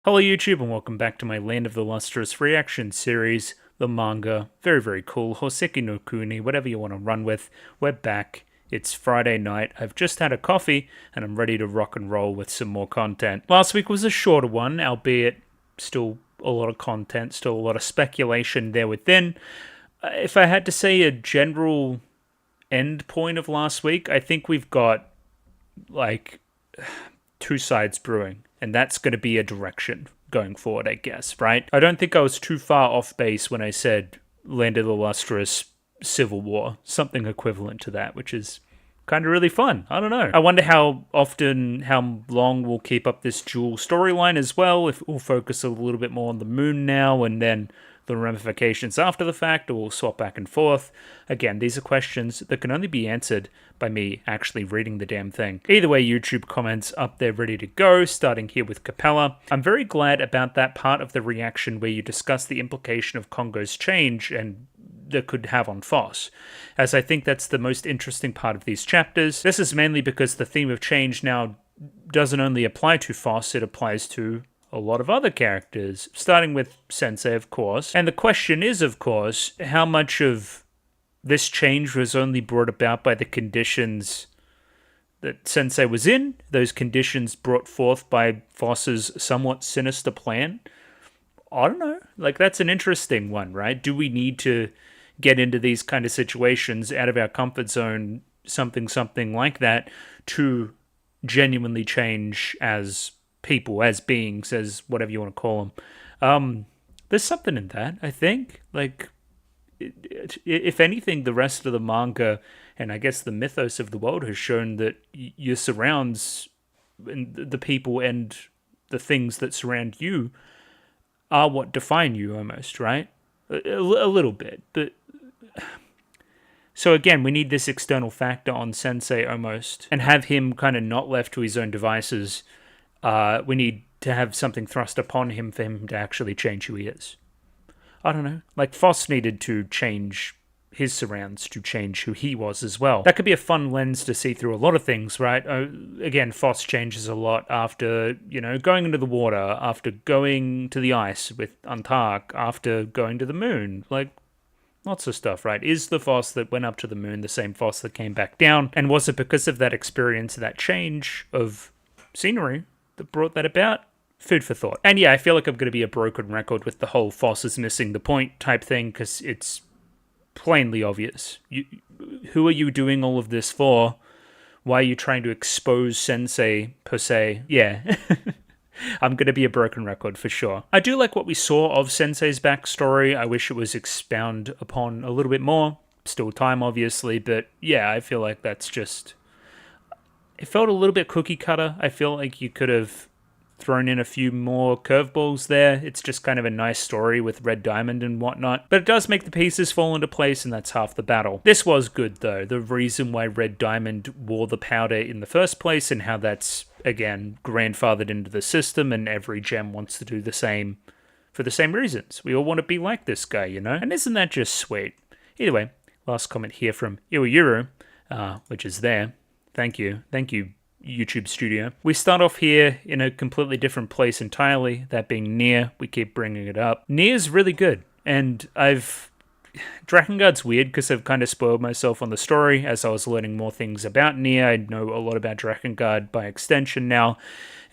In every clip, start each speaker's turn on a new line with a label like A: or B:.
A: Hello YouTube and welcome back to my Land of the Lustrous reaction series, the manga. Very, very cool. Hoseki no Kuni, whatever you want to run with. We're back. It's Friday night. I've just had a coffee and I'm ready to rock and roll with some more content. Last week was a shorter one, albeit still a lot of content, still a lot of speculation there within. If I had to say a general end point of last week, I think we've got like two sides brewing, and that's going to be a direction going forward, I guess, right? I don't think I was too far off base when I said Land of the Lustrous Civil War, something equivalent to that, which is kind of really fun. I don't know. I wonder how long we'll keep up this dual storyline as well, if we'll focus a little bit more on the moon now and then the ramifications after the fact, or we'll swap back and forth. Again, these are questions that can only be answered by me actually reading the damn thing. Either way, YouTube comments up there ready to go, starting here with Capella. I'm very glad about that part of the reaction where you discuss the implication of Kongo's change and that could have on Foss, as I think that's the most interesting part of these chapters. This is mainly because the theme of change now doesn't only apply to Foss, it applies to a lot of other characters, starting with Sensei, of course. And the question is, of course, how much of this change was only brought about by the conditions that Sensei was in, those conditions brought forth by Foss's somewhat sinister plan? I don't know. Like, that's an interesting one, right? Do we need to get into these kind of situations out of our comfort zone, something like that, to genuinely change as people, as beings, as whatever you want to call them? There's something in that, I think. Like, if anything, the rest of the manga and I guess the mythos of the world has shown that your surrounds and the people and the things that surround you are what define you almost, right? A little bit. But so again, we need this external factor on Sensei almost, and have him kind of not left to his own devices. We need to have something thrust upon him for him to actually change who he is. I don't know. Like, Foss needed to change his surrounds to change who he was as well. That could be a fun lens to see through a lot of things, right? Again, Foss changes a lot after, going into the water, after going to the ice with Antark, after going to the moon. Like, lots of stuff, right? Is the Foss that went up to the moon the same Foss that came back down? And was it because of that experience, that change of scenery, that brought that about? Food for thought. And yeah, I feel like I'm going to be a broken record with the whole Foss is missing the point type thing, because it's plainly obvious. Who are you doing all of this for? Why are you trying to expose Sensei, per se? Yeah. I'm going to be a broken record for sure. I do like what we saw of Sensei's backstory. I wish it was expounded upon a little bit more. Still time, obviously, but yeah, I feel like that's just... It felt a little bit cookie cutter. I feel like you could have thrown in a few more curveballs there. It's just kind of a nice story with Red Diamond and whatnot. But it does make the pieces fall into place, and that's half the battle. This was good, though. The reason why Red Diamond wore the powder in the first place, and how that's, again, grandfathered into the system, and every gem wants to do the same for the same reasons. We all want to be like this guy, And isn't that just sweet? Either way, last comment here from Iwayuru, which is there. Thank you, YouTube Studio. We start off here in a completely different place entirely, that being Nier. We keep bringing it up. Nier's really good, and Drakengard's weird because I've kind of spoiled myself on the story as I was learning more things about Nier. I know a lot about Drakengard by extension now,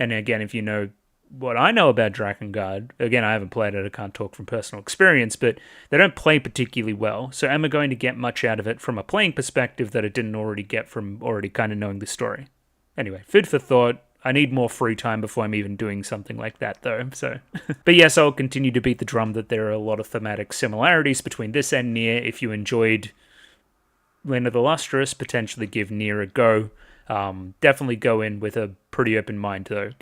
A: and again, if you know what I know about Drakengard, again, I haven't played it, I can't talk from personal experience, but they don't play particularly well, so am I going to get much out of it from a playing perspective that I didn't already get from already kind of knowing the story? Anyway, food for thought. I need more free time before I'm even doing something like that, though, so... But yes, I'll continue to beat the drum that there are a lot of thematic similarities between this and Nier. If you enjoyed Land of the Lustrous, potentially give Nier a go. Definitely go in with a pretty open mind, though.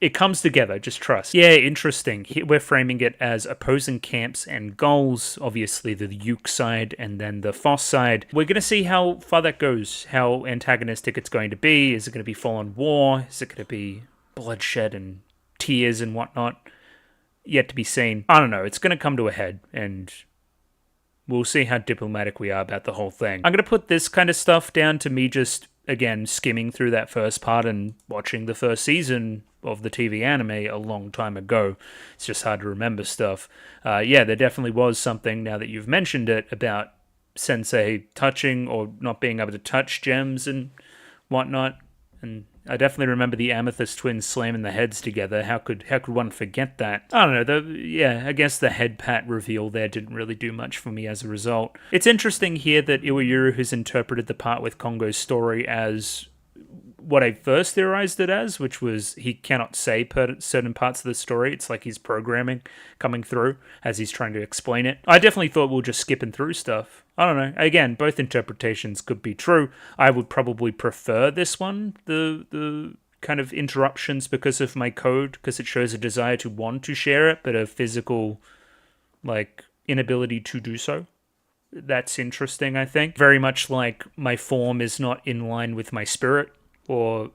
A: It comes together, just trust. Yeah, interesting. Here we're framing it as opposing camps and goals. Obviously, the Yuke side and then the Foss side. We're going to see how far that goes, how antagonistic it's going to be. Is it going to be full-on war? Is it going to be bloodshed and tears and whatnot? Yet to be seen. I don't know. It's going to come to a head, and we'll see how diplomatic we are about the whole thing. I'm going to put this kind of stuff down to me just, again, skimming through that first part and watching the first season of the TV anime a long time ago. It's just hard to remember stuff. Yeah, there definitely was something, now that you've mentioned it, about Sensei touching or not being able to touch gems and whatnot. And I definitely remember the Amethyst twins slamming the heads together. How could one forget that? I don't know. I guess the head pat reveal there didn't really do much for me as a result. It's interesting here that Iwayuru has interpreted the part with Kongo's story as what I first theorized it as, which was he cannot say certain parts of the story. It's like he's programming coming through as he's trying to explain it. I definitely thought we'll just skipping through stuff. I don't know. Again, both interpretations could be true. I would probably prefer this one, the kind of interruptions because of my code, because it shows a desire to want to share it, but a physical, like, inability to do so. That's interesting, I think. Very much like my form is not in line with my spirit, or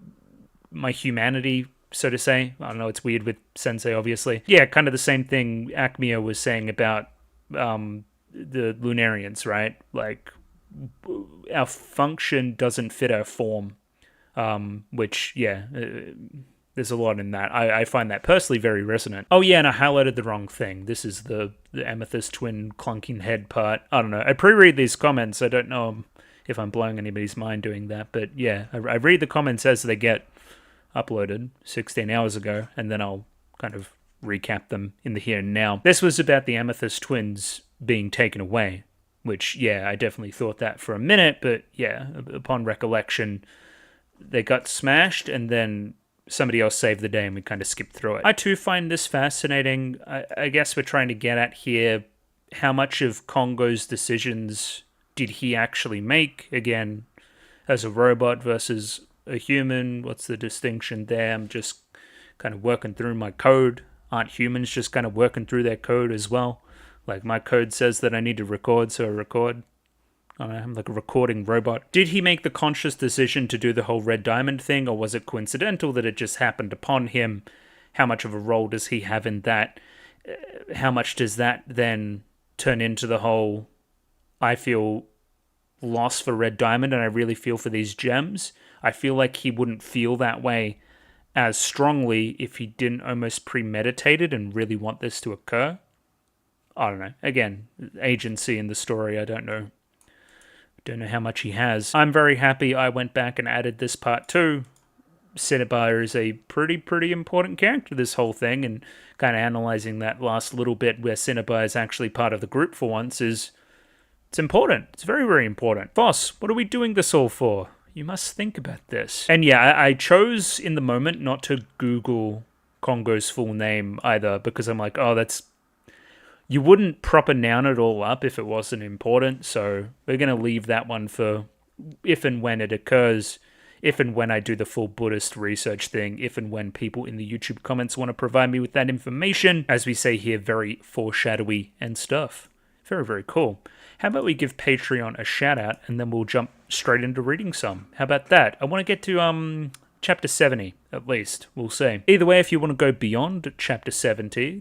A: my humanity, so to say. I don't know, it's weird with Sensei, obviously. Yeah, kind of the same thing Acmeo was saying about the Lunarians, right? Like, our function doesn't fit our form, which, there's a lot in that. I find that personally very resonant. Oh yeah, and I highlighted the wrong thing. This is the Amethyst twin clunking head part. I don't know. I pre-read these comments. I don't know if I'm blowing anybody's mind doing that, but yeah, I read the comments as they get uploaded 16 hours ago, and then I'll kind of recap them in the here and now. This was about the Amethyst twins being taken away, which, yeah, I definitely thought that for a minute, but yeah, upon recollection, they got smashed, and then somebody else saved the day, and we kind of skipped through it. I too find this fascinating. I guess we're trying to get at here how much of Kongo's decisions did he actually make, again, as a robot versus a human? What's the distinction there? I'm just kind of working through my code. Aren't humans just kind of working through their code as well? Like, my code says that I need to record, so I record. I don't know, I'm like a recording robot. Did he make the conscious decision to do the whole Red Diamond thing, or was it coincidental that it just happened upon him? How much of a role does he have in that? How much does that then turn into the whole, I feel lost for Red Diamond and I really feel for these gems? I feel like he wouldn't feel that way as strongly if he didn't almost premeditate it and really want this to occur. I don't know. Again, agency in the story, I don't know. Don't know how much he has. I'm very happy I went back and added this part too. Cinnabar is a pretty important character to this whole thing, and kind of analysing that last little bit where Cinnabar is actually part of the group for once it's important. It's very important. Boss, what are we doing this all for? You must think about this. And yeah, I chose in the moment not to Google Kongo's full name either, because I'm like, oh, that's... You wouldn't proper noun it all up if it wasn't important, so we're going to leave that one for if and when it occurs, if and when I do the full Buddhist research thing, if and when people in the YouTube comments want to provide me with that information. As we say here, very foreshadowy and stuff. Very cool. How about we give Patreon a shout out and then we'll jump straight into reading some? How about that? I want to get to chapter 70, at least. We'll see. Either way, if you want to go beyond chapter 70,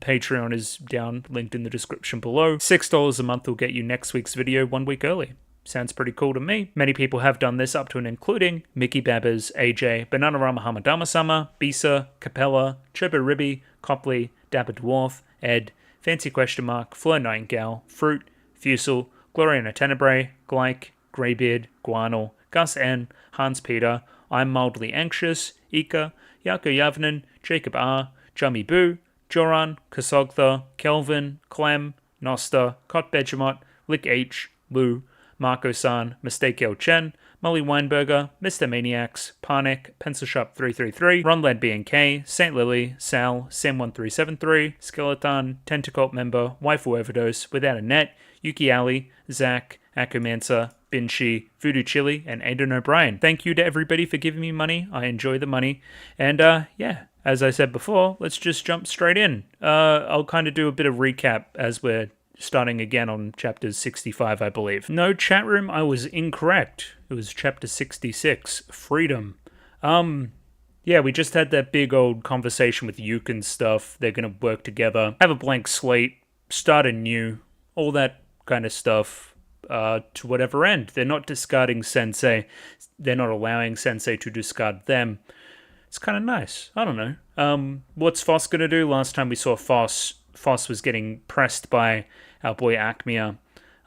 A: Patreon is down, linked in the description below. $6 a month will get you next week's video 1 week early. Sounds pretty cool to me. Many people have done this, up to and including Mickey Babbers, AJ, Bananarama Hamadama-sama, Bisa, Capella, Chobo Ribby, Copley, Dapper Dwarf, Ed, Fancy Question Mark, Fleur Nightingale, Fruit, Fusel, Gloriana Tenebrae, Glyke, Greybeard, Guanal, Gus N, Hans Peter, I'm Mildly Anxious, Ika, Yako Yavnen, Jacob R, Jummy Boo, Joran, Kasogtha, Kelvin, Clem, Nosta, Cot Begemot, Lick H, Lou, Marco-san, Mistake L Chen, Molly Weinberger, Mr. Maniacs, Parnik, Pencil Shop 333, Ronlad B&K, St. Lily, Sal, Sam1373, Skeleton, Tentacult Member, Waifu Overdose, Without a Net, Yuki Ali, Zach, Akumansa, Binshi, Voodoo Chili, and Aidan O'Brien. Thank you to everybody for giving me money. I enjoy the money. And yeah, as I said before, let's just jump straight in. I'll kind of do a bit of recap as we're starting again on chapter 65, I believe. No, chat room, I was incorrect. It was chapter 66, Freedom. Yeah, we just had that big old conversation with Yuke and stuff. They're going to work together, have a blank slate, start anew, all that kind of stuff, to whatever end. They're not discarding Sensei. They're not allowing Sensei to discard them. It's kind of nice. I don't know. What's Foss gonna do? Last time we saw Foss was getting pressed by our boy Acmea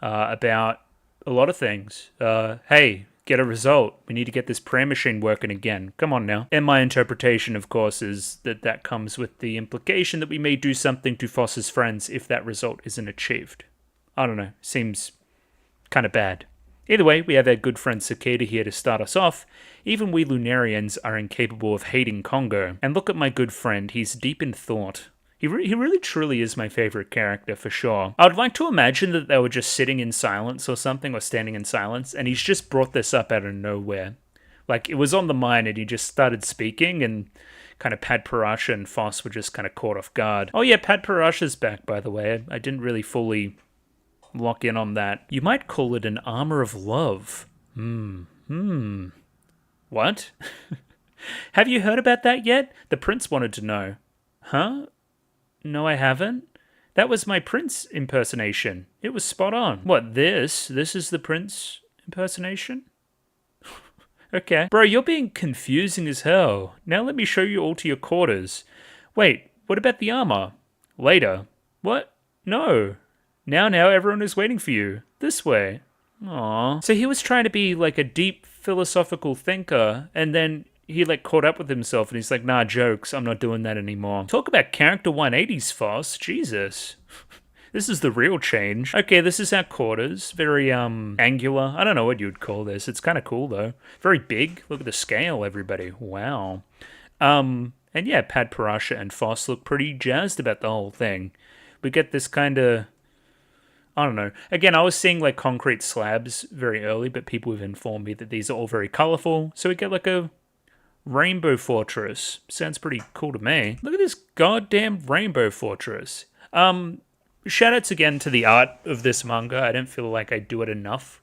A: about a lot of things. Hey, get a result. We need to get this prayer machine working again. Come on now. And my interpretation, of course, is that comes with the implication that we may do something to Foss's friends if that result isn't achieved. I don't know. Seems kind of bad. Either way, we have our good friend Cicada here to start us off. Even we Lunarians are incapable of hating Congo. And look at my good friend. He's deep in thought. He really truly is my favorite character, for sure. I would like to imagine that they were just sitting in silence or something, or standing in silence, and he's just brought this up out of nowhere. Like, it was on the mind, and he just started speaking, and kind of Pad Parasha and Foss were just kind of caught off guard. Oh yeah, Pad Parasha's back, by the way. I didn't really fully lock in on that. You might call it an armor of love. What? Have you heard about that yet? The prince wanted to know. Huh? No, I haven't. That was my Prince impersonation. It was spot on. What, this? This is the Prince impersonation? Okay. Bro, you're being confusing as hell. Now let me show you all to your quarters. Wait, what about the armor? Later. What? No. Now, everyone is waiting for you. This way. Aww. So he was trying to be like a deep philosophical thinker, and then he like caught up with himself and he's like, nah, jokes, I'm not doing that anymore. Talk about character 180s, Foss. Jesus. This is the real change. Okay, this is our quarters. Very, angular. I don't know what you'd call this. It's kind of cool, though. Very big. Look at the scale, everybody. Wow. And yeah, Pad Parasha and Foss look pretty jazzed about the whole thing. We get this kind of... I don't know. Again, I was seeing like concrete slabs very early, but people have informed me that these are all very colorful. So we get like a rainbow fortress. Sounds pretty cool to me. Look at this goddamn rainbow fortress. Shoutouts again to the art of this manga. I don't feel like I do it enough.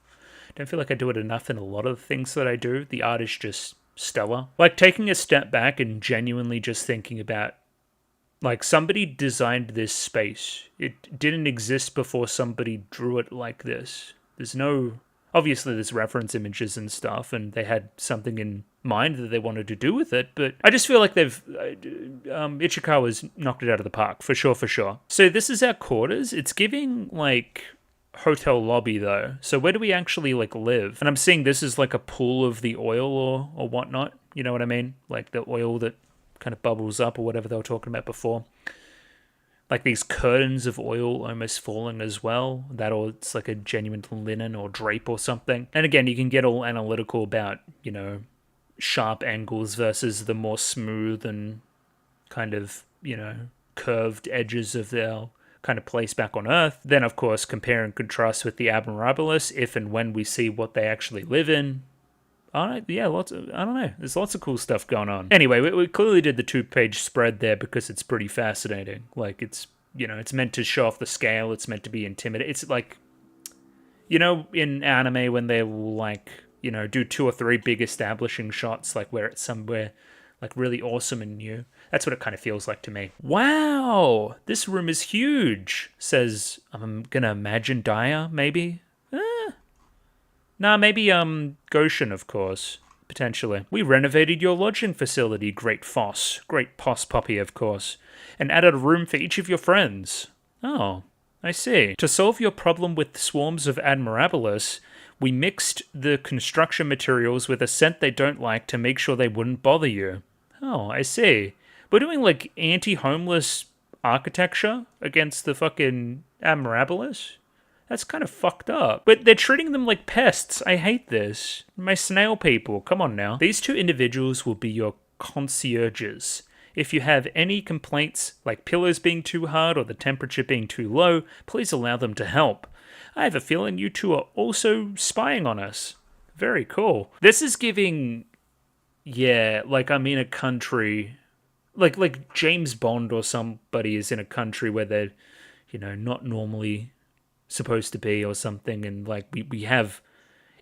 A: I don't feel like I do it enough in a lot of the things that I do. The art is just stellar. Like taking a step back and genuinely just thinking about, like, somebody designed this space. It didn't exist before somebody drew it like this. There's no... Obviously, there's reference images and stuff, and they had something in mind that they wanted to do with it, but I just feel like they've... Ichikawa's knocked it out of the park, for sure, for sure. So this is our quarters. It's giving, like, hotel lobby, though. So where do we actually, like, live? And I'm seeing this is, like, a pool of the oil or whatnot. You know what I mean? Like, the oil that kind of bubbles up or whatever they were talking about before. Like these curtains of oil almost falling as well. That or it's like a genuine linen or drape or something. And again, you can get all analytical about, you know, sharp angles versus the more smooth and kind of, you know, curved edges of their kind of place back on Earth. Then, of course, compare and contrast with the Admirabilis if and when we see what they actually live in. Yeah, I don't know. There's lots of cool stuff going on. Anyway, we clearly did the 2-page spread there because it's pretty fascinating. Like, it's, you know, it's meant to show off the scale. It's meant to be intimidating. It's like, you know, in anime when they will, like, you know, do 2 or 3 big establishing shots, like where it's somewhere, like, really awesome and new. That's what it kind of feels like to me. Wow! This room is huge, says, I'm gonna imagine Daya, maybe? Nah, maybe, Goshen, of course. Potentially. We renovated your lodging facility, Great Foss. Great Poss Poppy, of course. And added a room for each of your friends. Oh, I see. To solve your problem with swarms of Admirabilis, we mixed the construction materials with a scent they don't like to make sure they wouldn't bother you. Oh, I see. We're doing, like, anti-homeless architecture against the fucking Admirabilis? That's kind of fucked up. But they're treating them like pests. I hate this. My snail people, come on now. These 2 individuals will be your concierges. If you have any complaints, like pillows being too hard or the temperature being too low, please allow them to help. I have a feeling you 2 are also spying on us. Very cool. This is giving... Yeah, like I'm in a country... Like James Bond or somebody is in a country where they're, you know, not normally supposed to be or something, and like we have,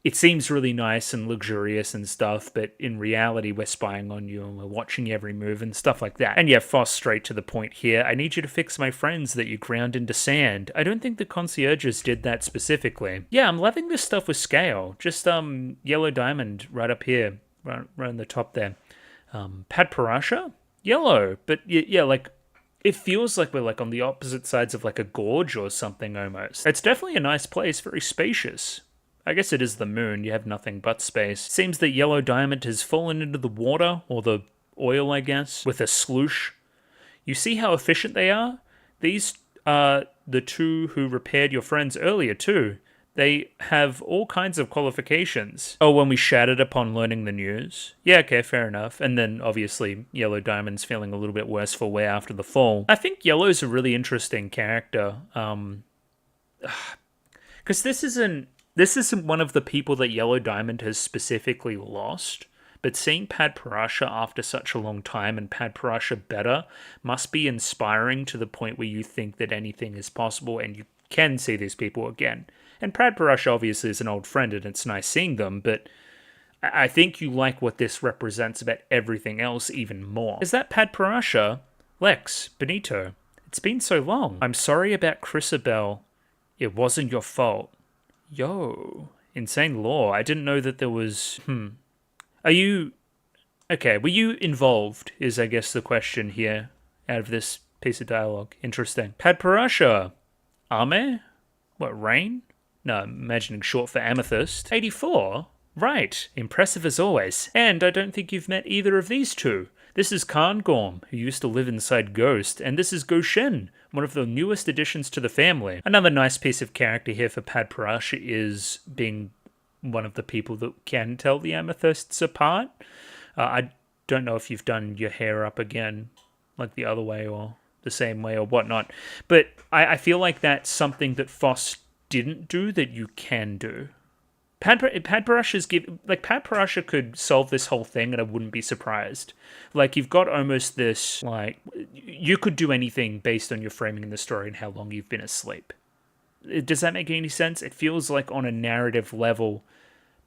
A: it seems really nice and luxurious and stuff, but in reality we're spying on you and we're watching every move and stuff like that. And yeah, Foss straight to the point here. I need you to fix my friends that you ground into sand. I don't think the concierges did that specifically. Yeah, I'm loving this stuff with scale. Just yellow diamond right up here, right on the top there. Pad Parasha, yellow. But yeah, like, it feels like we're like on the opposite sides of like a gorge or something almost. It's definitely a nice place, very spacious. I guess it is the moon, you have nothing but space. Seems that Yellow Diamond has fallen into the water, or the oil, I guess, with a sloosh. You see how efficient they are? These are the two who repaired your friends earlier, too. They have all kinds of qualifications. Oh, when we shattered upon learning the news? Yeah, okay, fair enough. And then, obviously, Yellow Diamond's feeling a little bit worse for wear after the fall. I think Yellow's a really interesting character. Because this isn't one of the people that Yellow Diamond has specifically lost. But seeing Pad Parasha after such a long time and Pad Parasha better must be inspiring to the point where you think that anything is possible and you can see these people again. And Pad Parasha obviously is an old friend and it's nice seeing them, but I think you like what this represents about everything else even more. Is that Pad Parasha? Lex, Benito, it's been so long. I'm sorry about Chrisabel. It wasn't your fault. Yo, insane lore. I didn't know that there was... Are you... Okay, were you involved, is I guess the question here out of this piece of dialogue. Interesting. Pad Parasha. Ame? What, rain? No, I'm imagining short for amethyst. 84? Right. Impressive as always. And I don't think you've met either of these two. This is Khan Gorm, who used to live inside Ghost, and this is Goshen, one of the newest additions to the family. Another nice piece of character here for Pad Parasha is being one of the people that can tell the amethysts apart. I don't know if you've done your hair up again, like the other way or the same way or whatnot, but I feel like that's something that Foss didn't do that you can do. Pad Parasha could solve this whole thing and I wouldn't be surprised. Like, you've got almost this, like, you could do anything based on your framing in the story and how long you've been asleep. Does that make any sense? It feels like on a narrative level,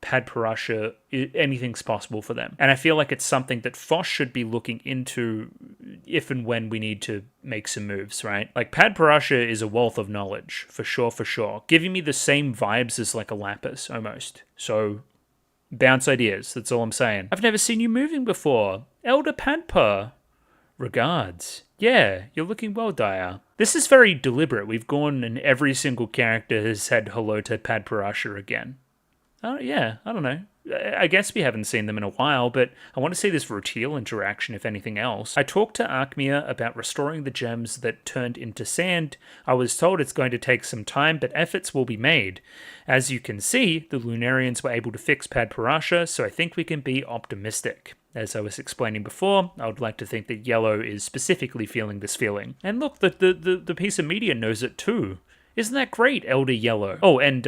A: Pad Parasha, anything's possible for them. And I feel like it's something that Foss should be looking into if and when we need to make some moves, right? Like, Pad Parasha is a wealth of knowledge, for sure. Giving me the same vibes as like a Lapis, almost. So, bounce ideas, that's all I'm saying. I've never seen you moving before. Elder Padpa. Regards. Yeah, you're looking well, Daya. This is very deliberate. We've gone and every single character has said hello to Pad Parasha again. Yeah, I don't know. I guess we haven't seen them in a while, but I want to see this Rotiel interaction, if anything else. I talked to Arkmia about restoring the gems that turned into sand. I was told it's going to take some time, but efforts will be made. As you can see, the Lunarians were able to fix Pad Parasha, so I think we can be optimistic. As I was explaining before, I would like to think that Yellow is specifically feeling this feeling. And look, the piece of media knows it too. Isn't that great, Elder Yellow? Oh, and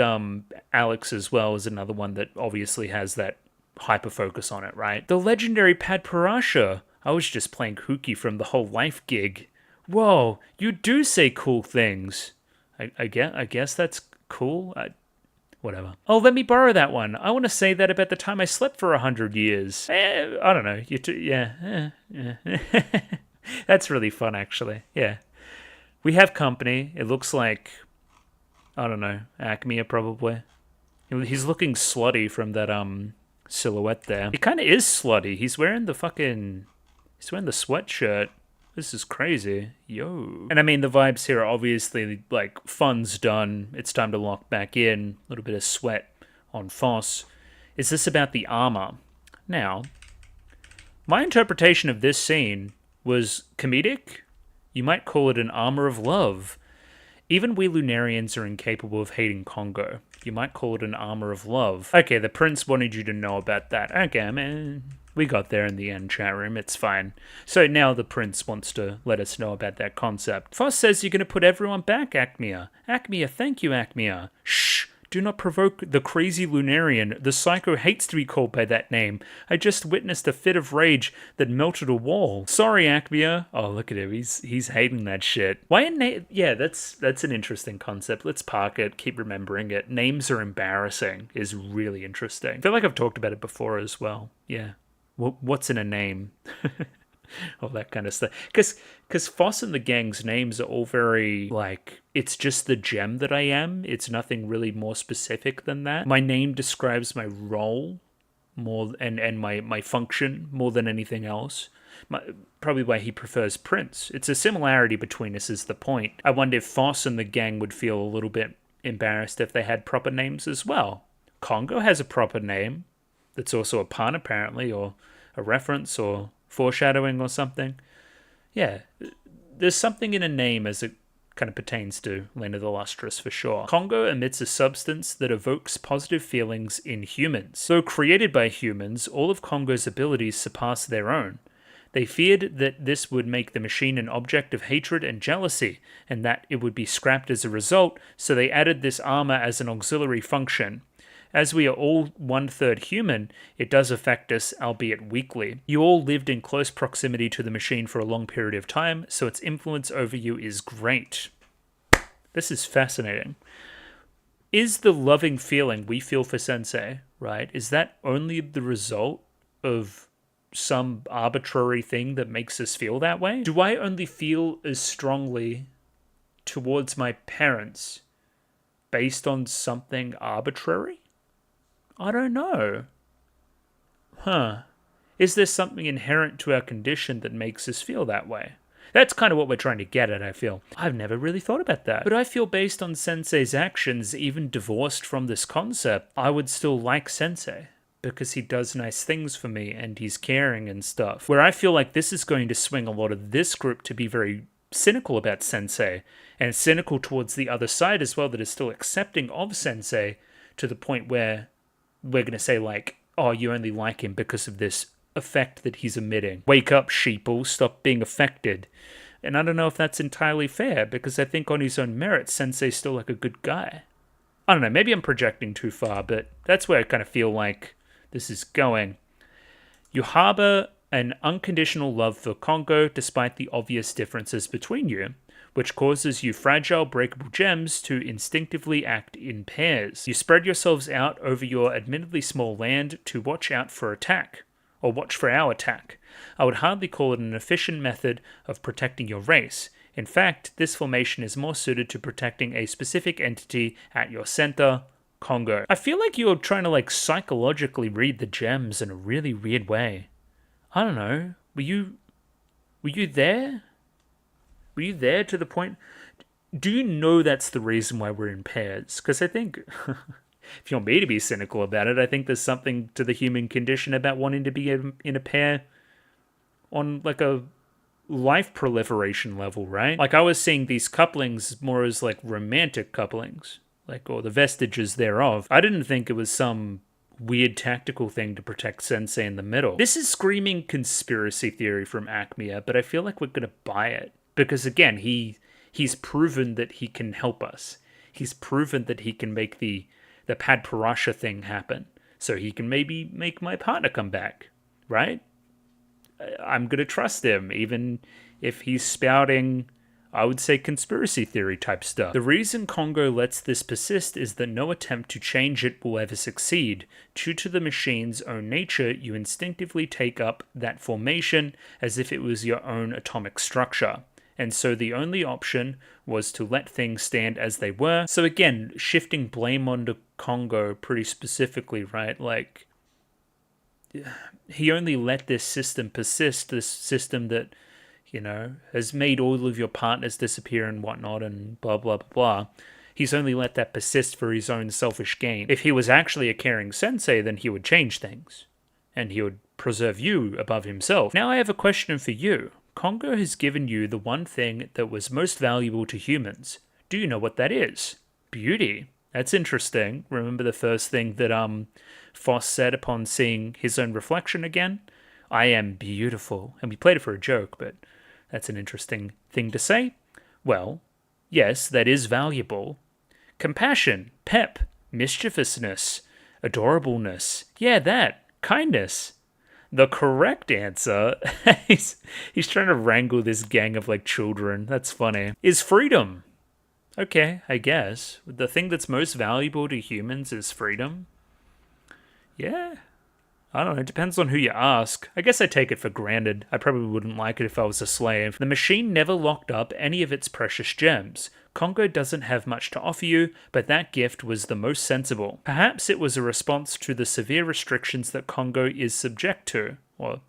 A: Alex as well is another one that obviously has that hyper-focus on it, right? The legendary Pad Parasha. I was just playing hooky from the whole life gig. Whoa, you do say cool things. I guess that's cool. Whatever. Oh, let me borrow that one. I want to say that about the time I slept for 100 years. I don't know. Yeah. That's really fun, actually. Yeah. We have company. It looks like... I don't know, Acmea probably. He's looking slutty from that silhouette there. He kind of is slutty. He's wearing the sweatshirt. This is crazy. Yo. And I mean, the vibes here are obviously like fun's done. It's time to lock back in. A little bit of sweat on Foss. Is this about the armor? Now, my interpretation of this scene was comedic. You might call it an armor of love. Even we Lunarians are incapable of hating Congo. You might call it an armor of love. Okay, the prince wanted you to know about that. Okay, man. We got there in the end, chat room. It's fine. So now the prince wants to let us know about that concept. Foss says you're going to put everyone back, Acmea. Acmea, thank you, Acmea. Shh. Do not provoke the crazy Lunarian. The psycho hates to be called by that name. I just witnessed a fit of rage that melted a wall. Sorry, Acmea. Oh, look at him. He's hating that shit. Why a name? Yeah, that's an interesting concept. Let's park it. Keep remembering it. Names are embarrassing is really interesting. I feel like I've talked about it before as well. Yeah. What's in a name? All that kind of stuff. Because Foss and the gang's names are all very, like, it's just the gem that I am. It's nothing really more specific than that. My name describes my role, more and my function more than anything else. Probably why he prefers Prince. It's a similarity between us is the point. I wonder if Foss and the gang would feel a little bit embarrassed if they had proper names as well. Congo has a proper name that's also a pun, apparently, or a reference or foreshadowing or something. Yeah, there's something in a name as it kind of pertains to Land of the Lustrous for sure. Congo emits a substance that evokes positive feelings in humans. Though created by humans, all of Congo's abilities surpass their own. They feared that this would make the machine an object of hatred and jealousy, and that it would be scrapped as a result, so they added this armor as an auxiliary function. As we are all 1/3 human, it does affect us, albeit weakly. You all lived in close proximity to the machine for a long period of time, so its influence over you is great. This is fascinating. Is the loving feeling we feel for Sensei, right, is that only the result of some arbitrary thing that makes us feel that way? Do I only feel as strongly towards my parents based on something arbitrary? I don't know. Is there something inherent to our condition that makes us feel that way? That's kind of what we're trying to get at, I feel. I've never really thought about that. But I feel based on Sensei's actions, even divorced from this concept, I would still like Sensei, because he does nice things for me and he's caring and stuff. Where I feel like this is going to swing a lot of this group to be very cynical about Sensei, and cynical towards the other side as well, that is still accepting of Sensei to the point where we're going to say like, oh, you only like him because of this effect that he's emitting. Wake up, sheeple, stop being affected. And I don't know if that's entirely fair, because I think on his own merit, Sensei's still like a good guy. I don't know, maybe I'm projecting too far, but that's where I kind of feel like this is going. You harbor an unconditional love for Congo despite the obvious differences between you, which causes you fragile, breakable gems to instinctively act in pairs. You spread yourselves out over your admittedly small land to watch out for attack, or watch for our attack. I would hardly call it an efficient method of protecting your race. In fact, this formation is more suited to protecting a specific entity at your center, Congo. I feel like you're trying to like psychologically read the gems in a really weird way. I don't know. Were you there? Were you there to the point? Do you know that's the reason why we're in pairs? Because I think, if you want me to be cynical about it, I think there's something to the human condition about wanting to be in a pair on like a life proliferation level, right? Like I was seeing these couplings more as like romantic couplings, like, or the vestiges thereof. I didn't think it was some weird tactical thing to protect Sensei in the middle. This is screaming conspiracy theory from Acmea, but I feel like we're gonna buy it. Because again, he's proven that he can help us. He's proven that he can make the Pad Parasha thing happen. So he can maybe make my partner come back, right? I'm going to trust him, even if he's spouting, I would say, conspiracy theory type stuff. The reason Congo lets this persist is that no attempt to change it will ever succeed. Due to the machine's own nature, you instinctively take up that formation as if it was your own atomic structure. And so the only option was to let things stand as they were. So again, shifting blame onto Congo pretty specifically, right? Like, he only let this system persist, this system that, you know, has made all of your partners disappear and whatnot and blah, blah, blah, blah. He's only let that persist for his own selfish gain. If he was actually a caring sensei, then he would change things. And he would preserve you above himself. Now I have a question for you. Congo has given you the one thing that was most valuable to humans. Do you know what that is? Beauty. That's interesting. Remember the first thing that Foss said upon seeing his own reflection again? I am beautiful. And we played it for a joke, but that's an interesting thing to say. Well, yes, that is valuable. Compassion, pep, mischievousness, adorableness. Yeah, that. Kindness. The correct answer, he's trying to wrangle this gang of like children, that's funny, is freedom. Okay, I guess. The thing that's most valuable to humans is freedom. Yeah, I don't know, it depends on who you ask. I guess I take it for granted. I probably wouldn't like it if I was a slave. The machine never locked up any of its precious gems. Congo doesn't have much to offer you, but that gift was the most sensible. Perhaps it was a response to the severe restrictions that Congo is subject to. Or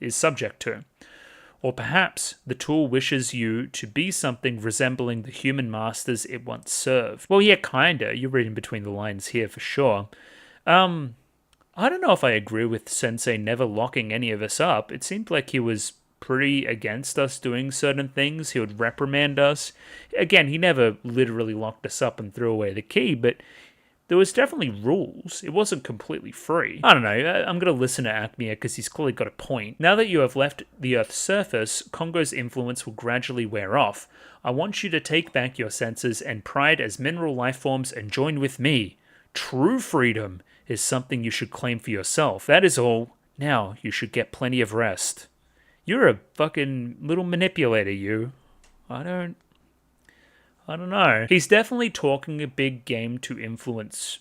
A: perhaps the tool wishes you to be something resembling the human masters it once served. Well, yeah, kinda. You're reading between the lines here for sure. I don't know if I agree with Sensei never locking any of us up. It seemed like he was pretty against us doing certain things. He would reprimand us. Again, he never literally locked us up and threw away the key, but there was definitely rules. It wasn't completely free. I don't know. I'm going to listen to Acmea because he's clearly got a point. Now that you have left the Earth's surface, Congo's influence will gradually wear off. I want you to take back your senses and pride as mineral life forms and join with me. True freedom is something you should claim for yourself. That is all. Now you should get plenty of rest. You're a fucking little manipulator, you. I don't know. He's definitely talking a big game to influence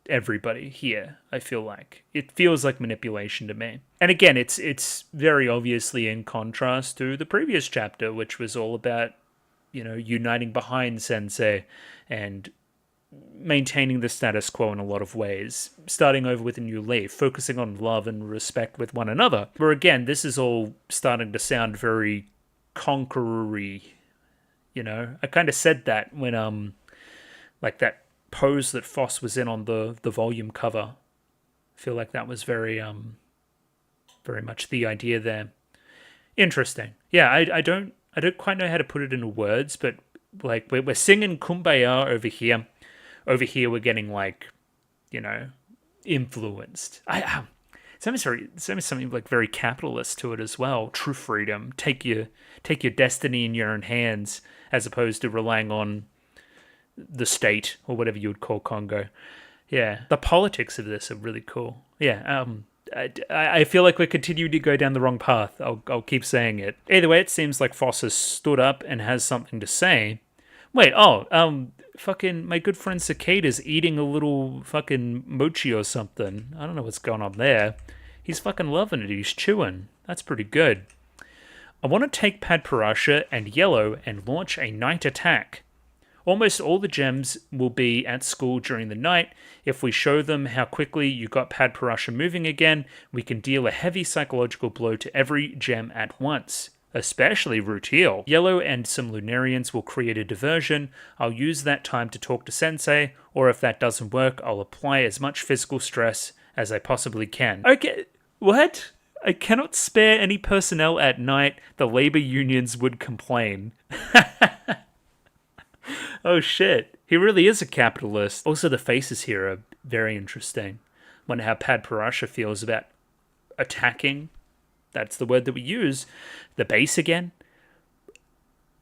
A: everybody here, I feel like. It feels like manipulation to me. And again, it's very obviously in contrast to the previous chapter, which was all about, uniting behind Sensei and maintaining the status quo in a lot of ways, starting over with a new leaf, focusing on love and respect with one another. Where again, this is all starting to sound very conqueror-y. I kind of said that when like that pose that Foss was in on the volume cover. I feel like that was very much the idea there. Interesting. Yeah, I don't quite know how to put it into words, but like we're singing Kumbaya over here. Over here, we're getting influenced. Something like very capitalist to it as well. True freedom. Take your destiny in your own hands, as opposed to relying on the state or whatever you would call Congo. Yeah, the politics of this are really cool. Yeah, I feel like we're continuing to go down the wrong path. I'll keep saying it. Either way, it seems like Foss has stood up and has something to say. Wait, fucking my good friend Cicada's eating a little fucking mochi or something. I don't know what's going on there. He's fucking loving it. He's chewing. That's pretty good. I want to take Padparasha and Yellow and launch a night attack. Almost all the gems will be at school during the night. If we show them how quickly you got Padparasha moving again, we can deal a heavy psychological blow to every gem at once. Especially Rutiel. Yellow and some Lunarians will create a diversion. I'll use that time to talk to Sensei, or if that doesn't work, I'll apply as much physical stress as I possibly can. Okay, what? I cannot spare any personnel at night. The labor unions would complain. Oh shit. He really is a capitalist. Also, the faces here are very interesting. Wonder how Padparasha feels about attacking. That's the word that we use. The base again.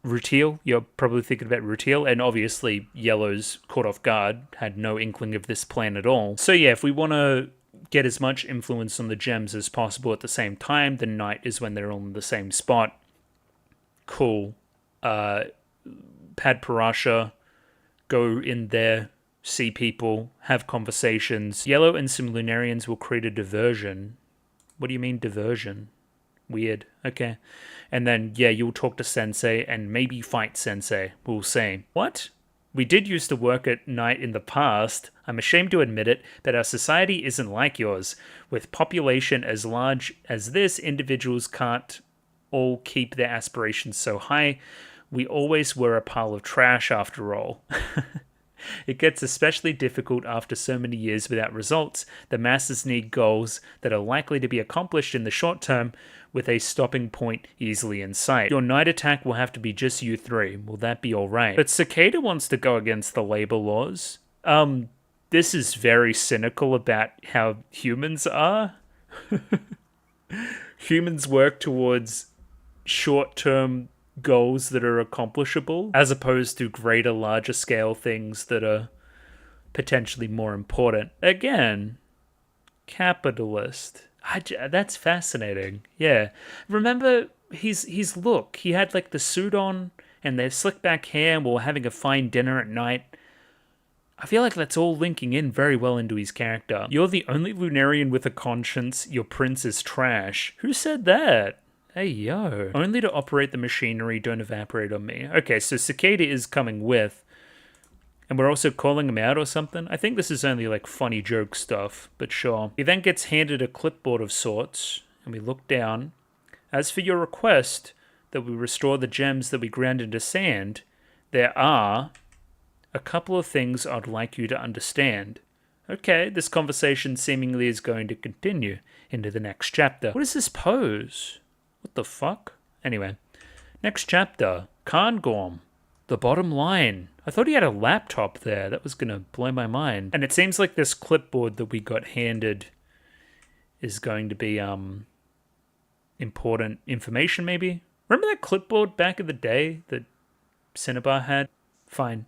A: Rutiel. You're probably thinking about Rutiel. And obviously, Yellow's caught off guard. Had no inkling of this plan at all. So yeah, if we want to get as much influence on the gems as possible at the same time, the night is when they're all in the same spot. Cool. Padparasha. Go in there. See people. Have conversations. Yellow and some Lunarians will create a diversion. What do you mean diversion? Weird. Okay. And then, yeah, you'll talk to Sensei and maybe fight Sensei. We'll see. What? We did used to work at night in the past. I'm ashamed to admit it, but our society isn't like yours. With population as large as this, individuals can't all keep their aspirations so high. We always were a pile of trash after all. It gets especially difficult after so many years without results. The masses need goals that are likely to be accomplished in the short term with a stopping point easily in sight. Your night attack will have to be just you three. Will that be alright? But Cicada wants to go against the labor laws. This is very cynical about how humans are. Humans work towards short-term goals that are accomplishable, as opposed to greater, larger scale things that are potentially more important. Again, capitalist. That's fascinating. Yeah. Remember his look. He had like the suit on and their slick back hair and we were having a fine dinner at night. I feel like that's all linking in very well into his character. You're the only Lunarian with a conscience. Your prince is trash. Who said that? Hey, yo. Only to operate the machinery, don't evaporate on me. Okay, so Cicada is coming with. And we're also calling him out or something. I think this is only like funny joke stuff, but sure. He then gets handed a clipboard of sorts, and we look down. As for your request that we restore the gems that we ground into sand, there are a couple of things I'd like you to understand. Okay, this conversation seemingly is going to continue into the next chapter. What is this pose? What the fuck? Anyway, next chapter. Cairngorm. The bottom line. I thought he had a laptop there. That was going to blow my mind. And it seems like this clipboard that we got handed is going to be important information, maybe? Remember that clipboard back in the day that Cinnabar had? Fine.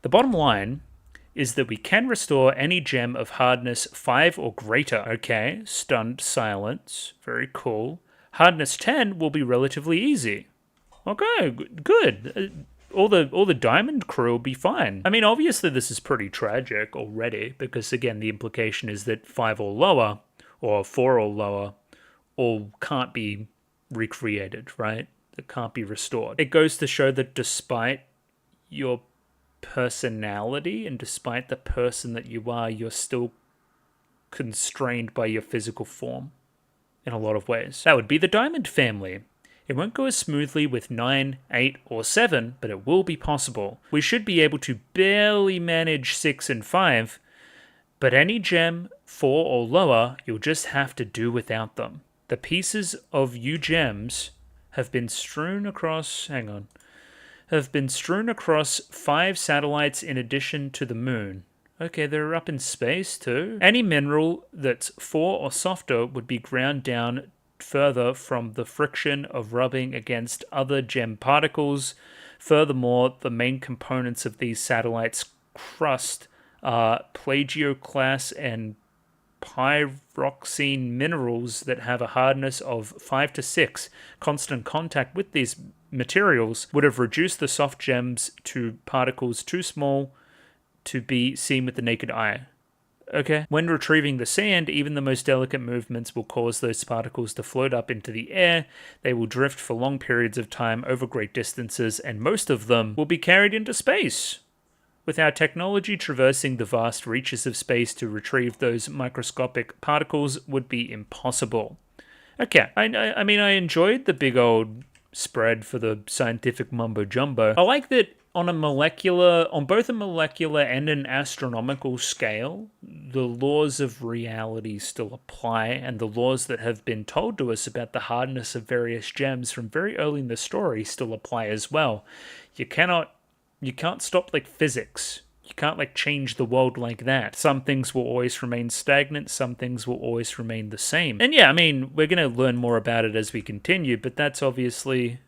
A: The bottom line is that we can restore any gem of hardness 5 or greater. Okay, stunned silence. Very cool. Hardness 10 will be relatively easy. Okay, good. All the diamond crew will be fine. I mean, obviously this is pretty tragic already, because again, the implication is that 5 or lower, or 4 or lower, all can't be recreated, right? It can't be restored. It goes to show that despite your personality and despite the person that you are, you're still constrained by your physical form in a lot of ways. That would be the diamond family. It won't go as smoothly with 9, 8, or 7, but it will be possible. We should be able to barely manage 6 and 5, but any gem 4 or lower, you'll just have to do without them. The pieces of you gems have been strewn across... have been strewn across 5 satellites in addition to the moon. Okay, they're up in space too. Any mineral that's 4 or softer would be ground down further from the friction of rubbing against other gem particles. Furthermore, the main components of these satellites' crust are plagioclase and pyroxene minerals that have a hardness of 5 to 6. Constant contact with these materials would have reduced the soft gems to particles too small to be seen with the naked eye. Okay. When retrieving the sand, even the most delicate movements will cause those particles to float up into the air. They will drift for long periods of time over great distances, and most of them will be carried into space. With our technology, traversing the vast reaches of space to retrieve those microscopic particles would be impossible. Okay, I mean, I enjoyed the big old spread for the scientific mumbo-jumbo. I like that on both a molecular and an astronomical scale, the laws of reality still apply, and the laws that have been told to us about the hardness of various gems from very early in the story still apply as well. You can't stop like physics. You can't like change the world like that. Some things will always remain stagnant, some things will always remain the same. And yeah, I mean, we're going to learn more about it as we continue, but that's obviously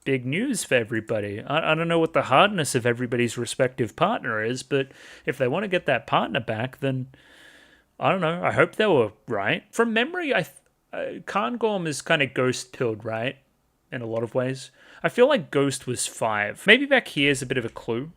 A: big news for everybody. I don't know what the hardness of everybody's respective partner is, but if they want to get that partner back, then I don't know. I hope they were right. From memory, Cairngorm is kind of ghost-pilled, right? In a lot of ways. I feel like Ghost was 5. Maybe back here is a bit of a clue.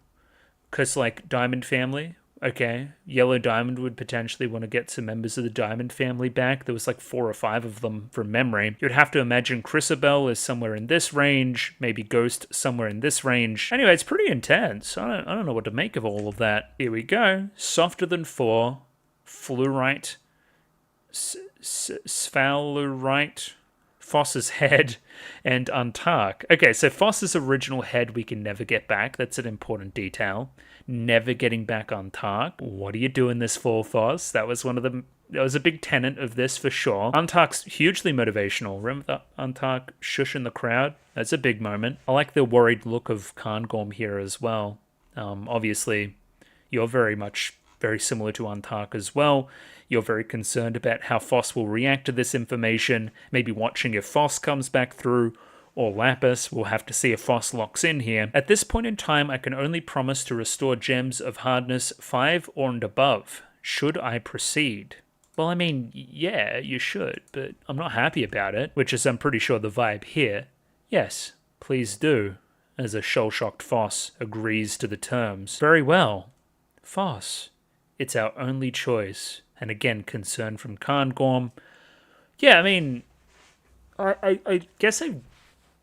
A: Because, like, Diamond Family, okay, Yellow Diamond would potentially want to get some members of the Diamond Family back. There was like 4 or 5 of them from memory. You'd have to imagine Chrysabel is somewhere in this range, maybe Ghost somewhere in this range. Anyway, it's pretty intense. I don't know what to make of all of that. Here we go. Softer than 4, Fluorite, Sphalerite, Foss's head, and Antark. Okay, so Foss's original head we can never get back. That's an important detail. Never getting back Antark. What are you doing this for, Foss? That was a big tenet of this for sure. Antark's hugely motivational. Remember that Antark shushing the crowd? That's a big moment. I like the worried look of Cairngorm here as well. Obviously, you're very similar to Antark as well. You're very concerned about how Foss will react to this information, maybe watching if Foss comes back through, or Lapis. We'll have to see if Foss locks in here. At this point in time, I can only promise to restore gems of hardness 5 or and above. Should I proceed? Well, I mean, yeah, you should, but I'm not happy about it, which is, I'm pretty sure, the vibe here. Yes, please do, as a shell-shocked Foss agrees to the terms. Very well. Foss. It's our only choice. And again, concern from Cairngorm. Yeah, I mean, I guess I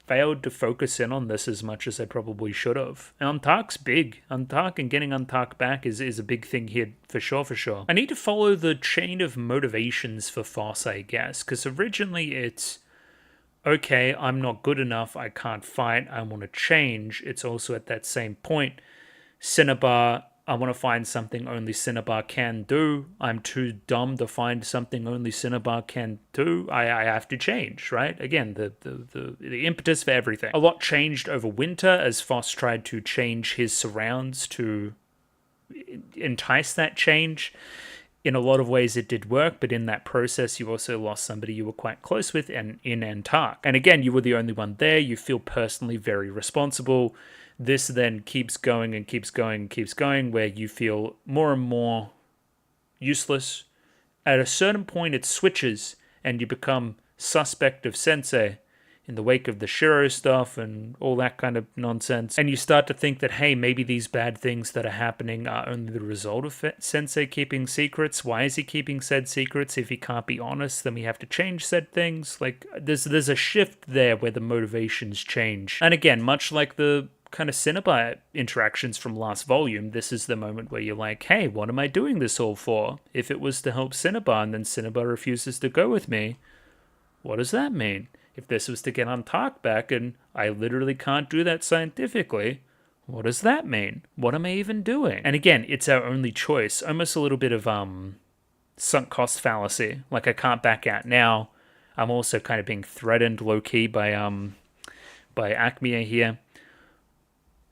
A: failed to focus in on this as much as I probably should have. Untark's big. Untark and getting Untark back is a big thing here, for sure, for sure. I need to follow the chain of motivations for Foss, I guess, because originally it's, okay, I'm not good enough, I can't fight, I want to change. It's also at that same point, Cinnabar, I want to find something only Cinnabar can do. I'm too dumb to find something only Cinnabar can do. I have to change, right? Again, the impetus for everything. A lot changed over winter as Foss tried to change his surrounds to entice that change. In a lot of ways it did work, but in that process you also lost somebody you were quite close with and in Antark. And again, you were the only one there. You feel personally very responsible. This then keeps going and keeps going and keeps going, where you feel more and more useless. At a certain point, it switches, and you become suspect of Sensei in the wake of the Shiro stuff and all that kind of nonsense. And you start to think that, hey, maybe these bad things that are happening are only the result of Sensei keeping secrets. Why is he keeping said secrets? If he can't be honest, then we have to change said things. Like, there's a shift there where the motivations change. And again, much like the kind of Cinnabar interactions from last volume, this is the moment where you're like, hey, what am I doing this all for? If it was to help Cinnabar and then Cinnabar refuses to go with me, what does that mean? If this was to get Untark back and I literally can't do that scientifically, what does that mean? What am I even doing? And again, it's our only choice. Almost a little bit of sunk cost fallacy. Like, I can't back out now. I'm also kind of being threatened low-key by Acme here.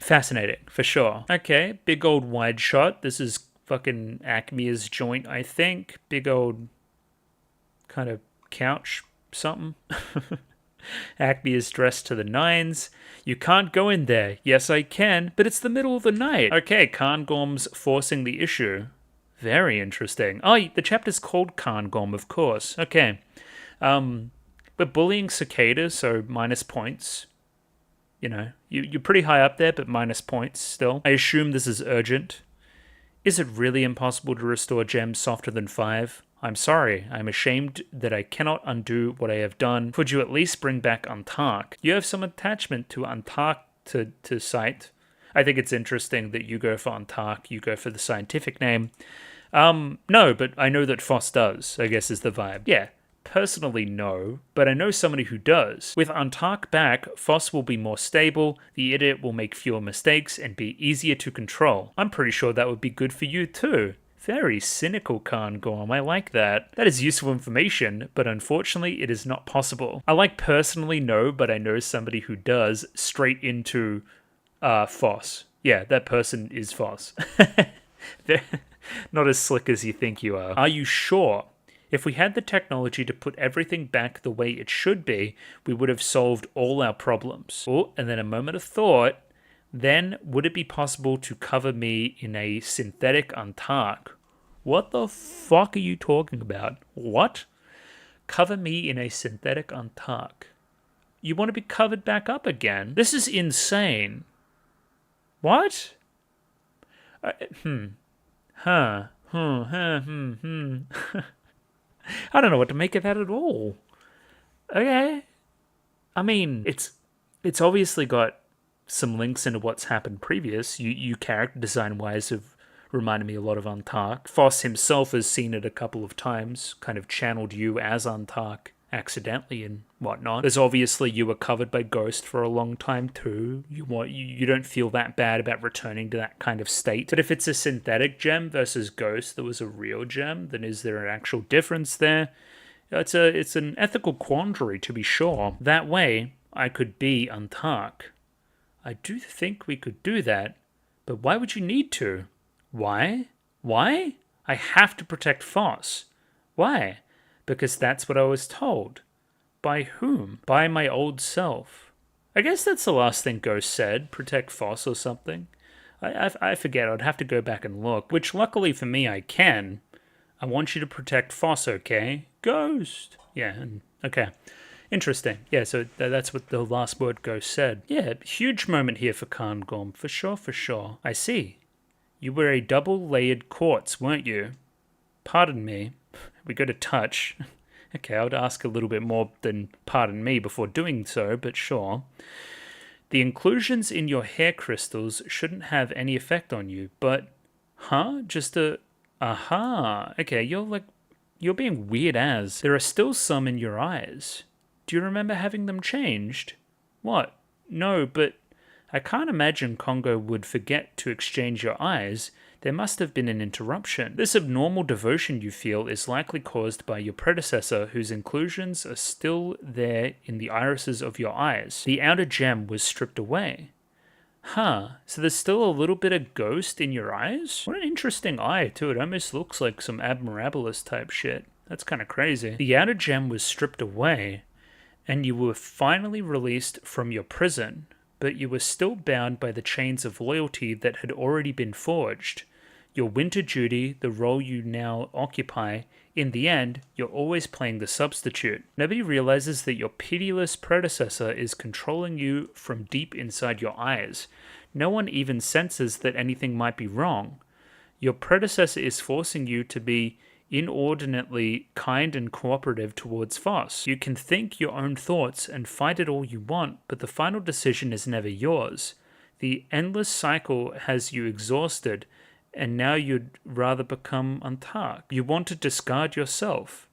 A: Fascinating, for sure. Okay, big old wide shot. This is fucking Acme's joint, I think. Big old kind of couch something. Acme is dressed to the nines. You can't go in there. Yes, I can, but it's the middle of the night. Okay, Cairngorm's forcing the issue. Very interesting. Oh, the chapter's called Cairngorm, of course. Okay. We're bullying cicadas, so minus points. You know, you're pretty high up there, but minus points still. I assume this is urgent. Is it really impossible to restore gems softer than 5? I'm sorry. I'm ashamed that I cannot undo what I have done. Could you at least bring back Untark? You have some attachment to Untark to cite. I think it's interesting that you go for Untark, you go for the scientific name. No, but I know that Foss does, I guess is the vibe. Yeah. Personally, no, but I know somebody who does. With Untark back, Foss will be more stable, the idiot will make fewer mistakes, and be easier to control. I'm pretty sure that would be good for you too. Very cynical, Cairngorm. I like that. That is useful information, but unfortunately it is not possible. I like personally no, but I know somebody who does, straight into Foss. Yeah, that person is Foss. They're not as slick as you think you are. Are you sure? If we had the technology to put everything back the way it should be, we would have solved all our problems. Oh, and then a moment of thought. Then, would it be possible to cover me in a synthetic Untark? What the fuck are you talking about? What? Cover me in a synthetic Untark. You want to be covered back up again? This is insane. What? I don't know what to make of that at all. Okay. I mean, it's obviously got some links into what's happened previous. You character design-wise have reminded me a lot of Untark. Foss himself has seen it a couple of times, kind of channeled you as Untark accidentally and whatnot. There's obviously you were covered by Ghost for a long time too. You don't feel that bad about returning to that kind of state. But if it's a synthetic gem versus Ghost that was a real gem, then is there an actual difference there? It's an ethical quandary, to be sure. That way, I could be Untark. I do think we could do that, but why would you need to? Why? Why? I have to protect Foss. Why? Because that's what I was told. By whom? By my old self. I guess that's the last thing Ghost said, protect Foss or something. I forget, I'd have to go back and look, which luckily for me I can. I want you to protect Foss, okay? Ghost! Yeah, okay. Interesting. Yeah, so that's what the last word Ghost said. Yeah, huge moment here for Cairngorm, for sure, for sure. I see. You were a double-layered quartz, weren't you? Pardon me. We go to touch. Okay, I would ask a little bit more than pardon me before doing so, but sure. The inclusions in your hair crystals shouldn't have any effect on you, but... Huh? Just a... Aha! Okay, you're being weird as. There are still some in your eyes. Do you remember having them changed? What? No, but... I can't imagine Congo would forget to exchange your eyes. There must have been an interruption. This abnormal devotion you feel is likely caused by your predecessor, whose inclusions are still there in the irises of your eyes. The outer gem was stripped away. Huh, so there's still a little bit of ghost in your eyes? What an interesting eye, too. It almost looks like some Admirabilis type shit. That's kind of crazy. The outer gem was stripped away, and you were finally released from your prison, but you were still bound by the chains of loyalty that had already been forged. Your winter duty, the role you now occupy, in the end, you're always playing the substitute. Nobody realizes that your pitiless predecessor is controlling you from deep inside your eyes. No one even senses that anything might be wrong. Your predecessor is forcing you to be inordinately kind and cooperative towards Voss. You can think your own thoughts and fight it all you want, but the final decision is never yours. The endless cycle has you exhausted, and now you'd rather become Antark. You want to discard yourself.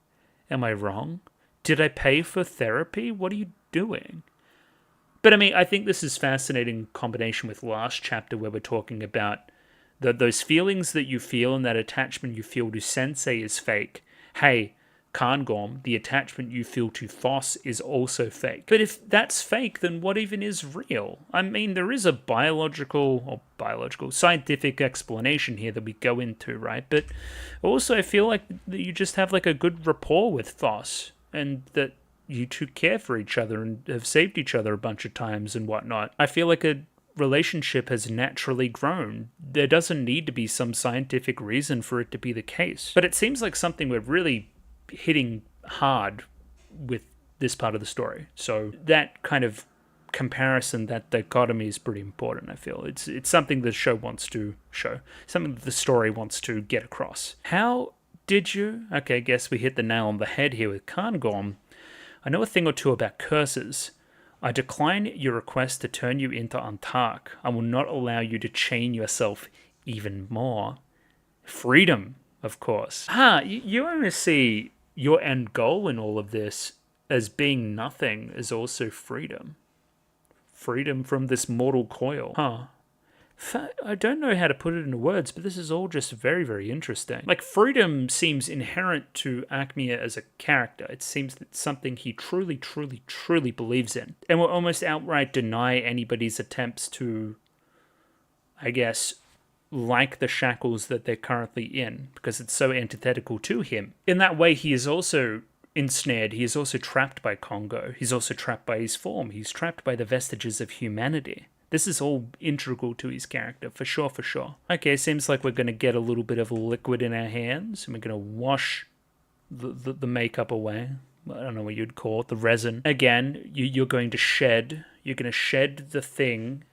A: Am I wrong? Did I pay for therapy? What are you doing? But I mean, I think this is fascinating combination with last chapter where we're talking about those feelings that you feel and that attachment you feel to Sensei is fake. Hey, Kangom, the attachment you feel to Voss is also fake. But if that's fake, then what even is real? I mean, there is a scientific explanation here that we go into, right? But also I feel like you just have like a good rapport with Voss, and that you two care for each other and have saved each other a bunch of times and whatnot. I feel like a relationship has naturally grown. There doesn't need to be some scientific reason for it to be the case. But it seems like something we're really hitting hard with this part of the story. So that kind of comparison, that dichotomy is pretty important, I feel. It's something the show wants to show. Something that the story wants to get across. How did you? Okay, I guess we hit the nail on the head here with Kangom. I know a thing or two about curses. I decline your request to turn you into Antark. I will not allow you to chain yourself even more. Freedom, of course. You only see your end goal in all of this as being nothing is also freedom. Freedom from this mortal coil. I don't know how to put it into words, but this is all just very, very interesting. Like, freedom seems inherent to Acmea as a character. It seems that something he truly, truly, truly believes in. And will almost outright deny anybody's attempts to, I guess, like the shackles that they're currently in, because it's so antithetical to him. In that way, he is also ensnared. He is also trapped by Congo. He's also trapped by his form. He's trapped by the vestiges of humanity. This is all integral to his character, for sure, for sure. Okay, seems like we're going to get a little bit of liquid in our hands, and we're going to wash the makeup away. I don't know what you'd call it, the resin. Again, you're going to shed the thing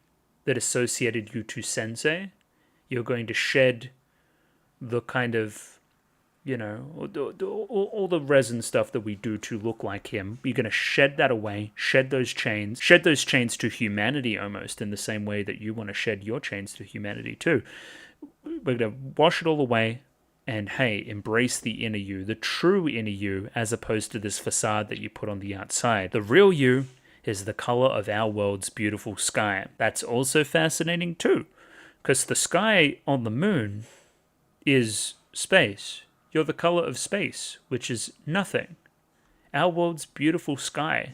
A: that associated you to Sensei. You're going to shed the kind of, all the resin stuff that we do to look like him. You're going to shed that away, shed those chains to humanity almost in the same way that you want to shed your chains to humanity too. We're going to wash it all away and, hey, embrace the inner you, the true inner you, as opposed to this facade that you put on the outside. The real you is the color of our world's beautiful sky. That's also fascinating too, because the sky on the moon is space. You're the color of space, which is nothing. Our world's beautiful sky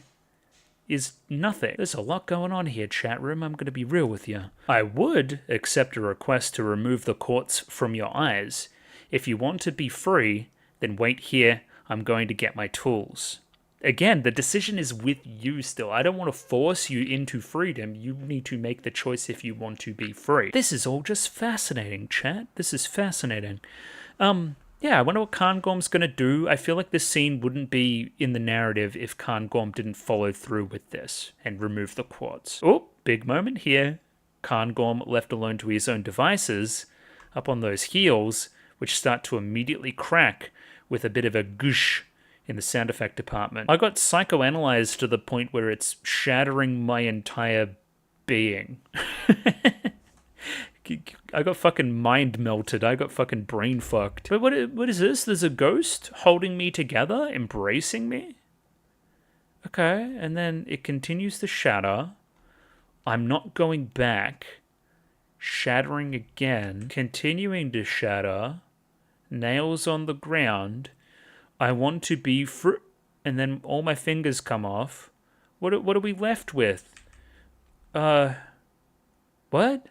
A: is nothing. There's a lot going on here, chat room. I'm going to be real with you. I would accept a request to remove the quartz from your eyes. If you want to be free, then wait here. I'm going to get my tools. Again, the decision is with you still. I don't want to force you into freedom. You need to make the choice if you want to be free. This is all just fascinating, chat. This is fascinating. Yeah, I wonder what Kangom's going to do. I feel like this scene wouldn't be in the narrative if Kangom didn't follow through with this and remove the quartz. Oh, big moment here. Kangom, left alone to his own devices, up on those heels, which start to immediately crack with a bit of a goosh in the sound effect department. I got psychoanalyzed to the point where it's shattering my entire being. I got fucking mind melted. I got fucking brain fucked. But what is this? There's a ghost holding me together, embracing me? Okay, and then it continues to shatter. I'm not going back. Shattering again. Continuing to shatter. Nails on the ground. I want to be free. And then all my fingers come off. What are we left with? What?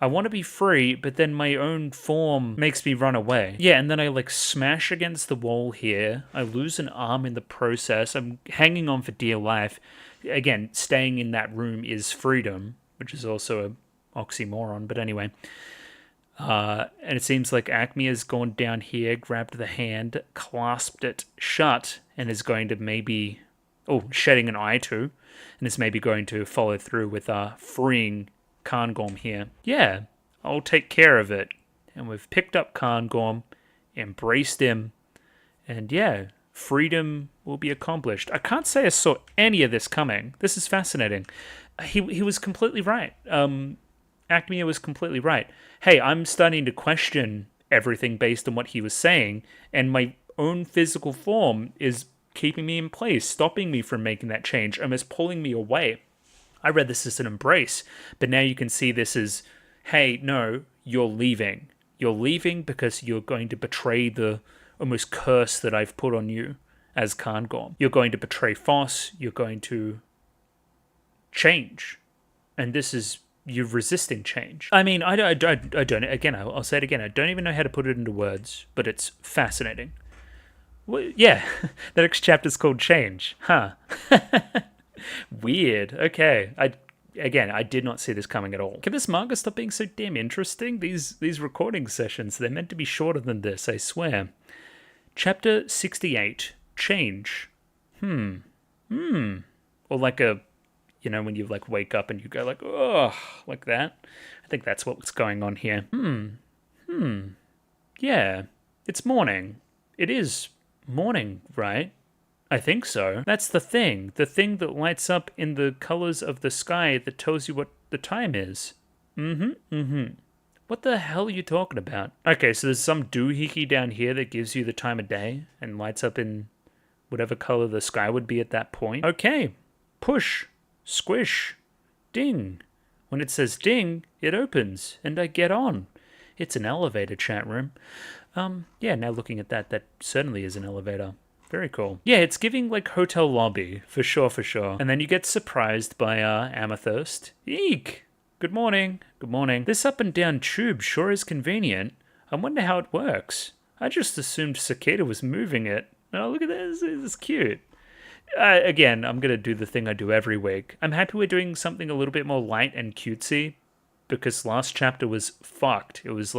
A: I want to be free, but then my own form makes me run away. Yeah, and then I like smash against the wall here. I lose an arm in the process. I'm hanging on for dear life. Again, staying in that room is freedom, which is also an oxymoron, but anyway. And it seems like Acme has gone down here, grabbed the hand, clasped it shut, and is going to maybe... Oh, shedding an eye too. And is maybe going to follow through with freeing Cairngorm here. Yeah, I'll take care of it. And we've picked up Cairngorm, embraced him, and yeah, freedom will be accomplished. I can't say I saw any of this coming. This is fascinating. He was completely right. Acme was completely right. Hey, I'm starting to question everything based on what he was saying, and my own physical form is keeping me in place, stopping me from making that change, almost pulling me away. I read this as an embrace, but now you can see this as, hey, no, you're leaving. You're leaving because you're going to betray the almost curse that I've put on you as Cairngorm. You're going to betray Foss. You're going to change. And this is you resisting change. I mean, I don't, again, I'll say it again. I don't even know how to put it into words, but it's fascinating. Well, yeah, the next chapter's called Change. Huh. Weird. Okay. I did not see this coming at all. Can this manga stop being so damn interesting? These recording sessions, they're meant to be shorter than this, I swear. Chapter 68. Change. Or like a, when you like wake up and you go like, oh, like that. I think that's what's going on here. Yeah. It's morning. It is morning, right? I think so. That's the thing that lights up in the colors of the sky that tells you what the time is. What the hell are you talking about? Okay, so there's some doohickey down here that gives you the time of day and lights up in whatever color the sky would be at that point. Okay, push, squish, ding. When it says ding, it opens, and I get on. It's an elevator, chat room. Yeah, now looking at that certainly is an elevator. Very cool. Yeah, it's giving like hotel lobby, for sure. And then you get surprised by Amethyst. Eek! Good morning. This up and down tube sure is convenient. I wonder how it works. I just assumed Cicada was moving it. Oh, look at this. This is cute. Again, I'm going to do the thing I do every week. I'm happy we're doing something a little bit more light and cutesy, because last chapter was fucked. It was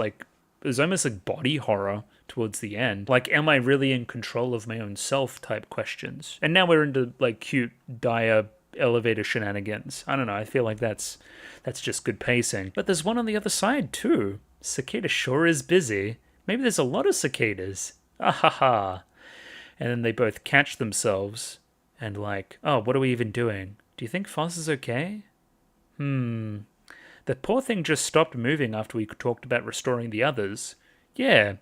A: almost like body horror towards the end. Like, am I really in control of my own self type questions? And now we're into like cute, dire elevator shenanigans. I don't know. I feel like that's just good pacing. But there's one on the other side too. Cicada sure is busy. Maybe there's a lot of cicadas. Ah ha ha. And then they both catch themselves and like, oh, what are we even doing? Do you think Foss is okay? The poor thing just stopped moving after we talked about restoring the others. Yeah.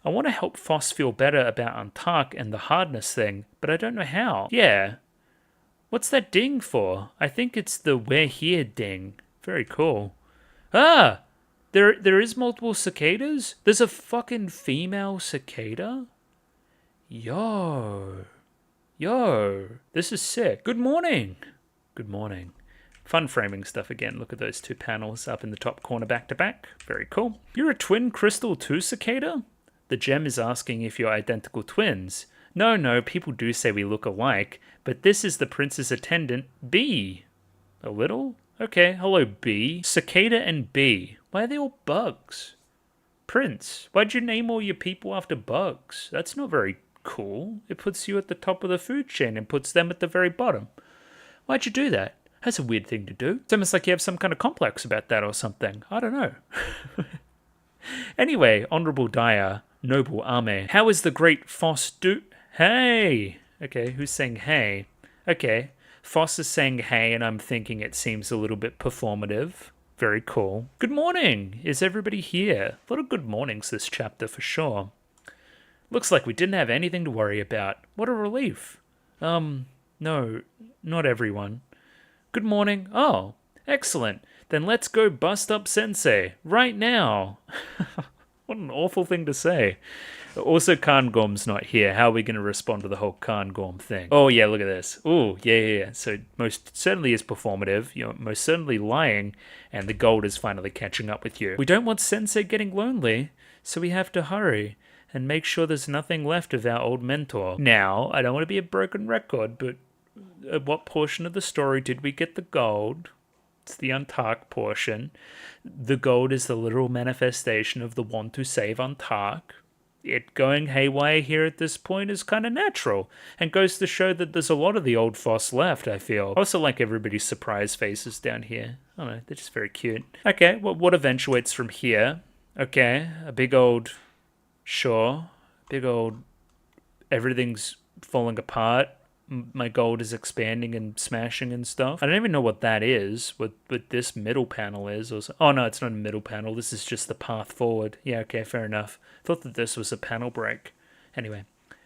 A: I want to help Foss feel better about Antark and the hardness thing, but I don't know how. Yeah. What's that ding for? I think it's the we're here ding. Very cool. Ah! There is multiple cicadas? There's a fucking female cicada? Yo. This is sick. Good morning. Fun framing stuff again. Look at those two panels up in the top corner back to back. Very cool. You're a twin crystal too, Cicada? The gem is asking if you're identical twins. No, people do say we look alike, but this is the prince's attendant, B. A little? Okay, hello, B. Cicada and B. Why are they all bugs? Prince, why'd you name all your people after bugs? That's not very cool. It puts you at the top of the food chain and puts them at the very bottom. Why'd you do that? That's a weird thing to do. It's almost like you have some kind of complex about that or something. I don't know. Anyway, Honorable Daya, Noble Ame, how is the great Foss do... Hey! Okay, who's saying hey? Okay, Foss is saying hey, and I'm thinking it seems a little bit performative. Very cool. Good morning! Is everybody here? A lot of good mornings this chapter for sure. Looks like we didn't have anything to worry about. What a relief. No, not everyone. Good morning. Oh, excellent. Then let's go bust up Sensei right now. What an awful thing to say. Also, Kangom's not here. How are we going to respond to the whole Kangom thing? Oh, yeah, look at this. Oh, yeah. So most certainly is performative. You're most certainly lying, and the gold is finally catching up with you. We don't want Sensei getting lonely, so we have to hurry and make sure there's nothing left of our old mentor. Now, I don't want to be a broken record, but at what portion of the story did we get the gold? It's the Antark portion. The gold is the literal manifestation of the want to save Antark. It going haywire here at this point is kind of natural, and goes to show that there's a lot of the old Foss left, I feel. I also like everybody's surprise faces down here. I don't know, they're just very cute. Okay, well, what eventuates from here? Okay, a big old... Sure, big old... Everything's falling apart. My gold is expanding and smashing and stuff. I don't even know what that is, what this middle panel is. Oh no, it's not a middle panel. This is just the path forward. Yeah, okay, fair enough. Thought that this was a panel break. Anyway.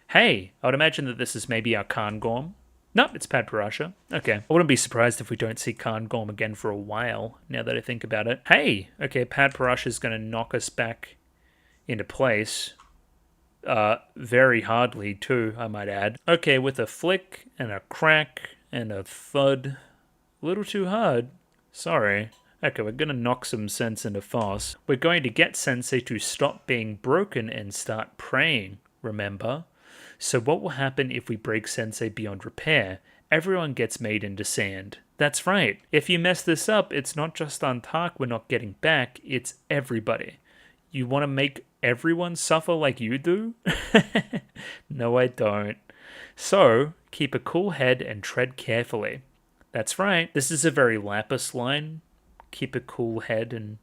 A: Hey, I would imagine that this is maybe our Kangorm. Nope, it's Padparasha. Okay. I wouldn't be surprised if we don't see Kangorm again for a while, now that I think about it. Hey! Okay, Padparasha is going to knock us back into place. Very hardly too, I might add. Okay, with a flick and a crack and a thud. A little too hard. Sorry. Okay, we're gonna knock some sense into Foss. We're going to get Sensei to stop being broken and start praying, remember? So what will happen if we break Sensei beyond repair? Everyone gets made into sand. That's right. If you mess this up, it's not just Antark we're not getting back, it's everybody. You want to make everyone suffer like you do? No, I don't. So, keep a cool head and tread carefully. That's right. This is a very Lapis line. Keep a cool head and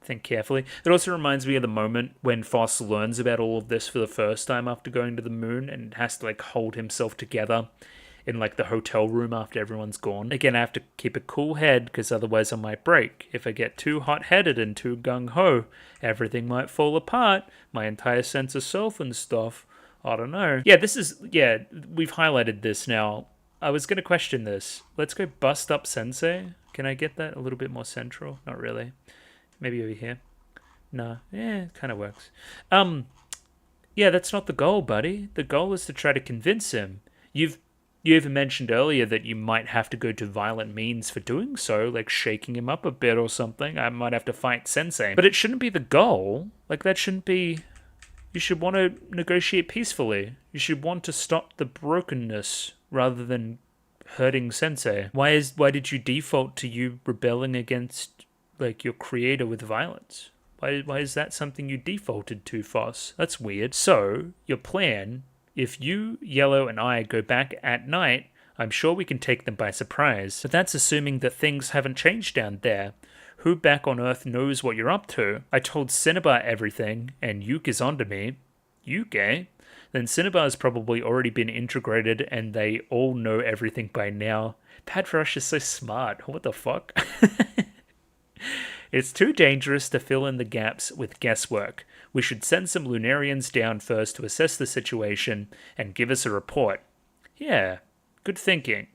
A: think carefully. It also reminds me of the moment when Foss learns about all of this for the first time after going to the moon and has to hold himself together in the hotel room after everyone's gone. Again, I have to keep a cool head because otherwise I might break. If I get too hot-headed and too gung-ho, everything might fall apart. My entire sense of self and stuff. I don't know. Yeah, we've highlighted this now. I was going to question this. Let's go bust up Sensei. Can I get that a little bit more central? Not really. Maybe over here. No. Yeah, it kind of works. Yeah, that's not the goal, buddy. The goal is to try to convince him. You even mentioned earlier that you might have to go to violent means for doing so, like shaking him up a bit or something. I might have to fight Sensei. But it shouldn't be the goal. That shouldn't be... You should want to negotiate peacefully. You should want to stop the brokenness rather than hurting Sensei. Why did you default to you rebelling against, your creator with violence? Why is that something you defaulted to, Foss? That's weird. So, your plan... If you, Yellow, and I go back at night, I'm sure we can take them by surprise. But that's assuming that things haven't changed down there. Who back on Earth knows what you're up to? I told Cinnabar everything, and Yuke is onto me. Yuke, eh? Then Cinnabar's probably already been integrated, and they all know everything by now. Padrush is so smart. What the fuck? It's too dangerous to fill in the gaps with guesswork. We should send some Lunarians down first to assess the situation and give us a report. Yeah, good thinking.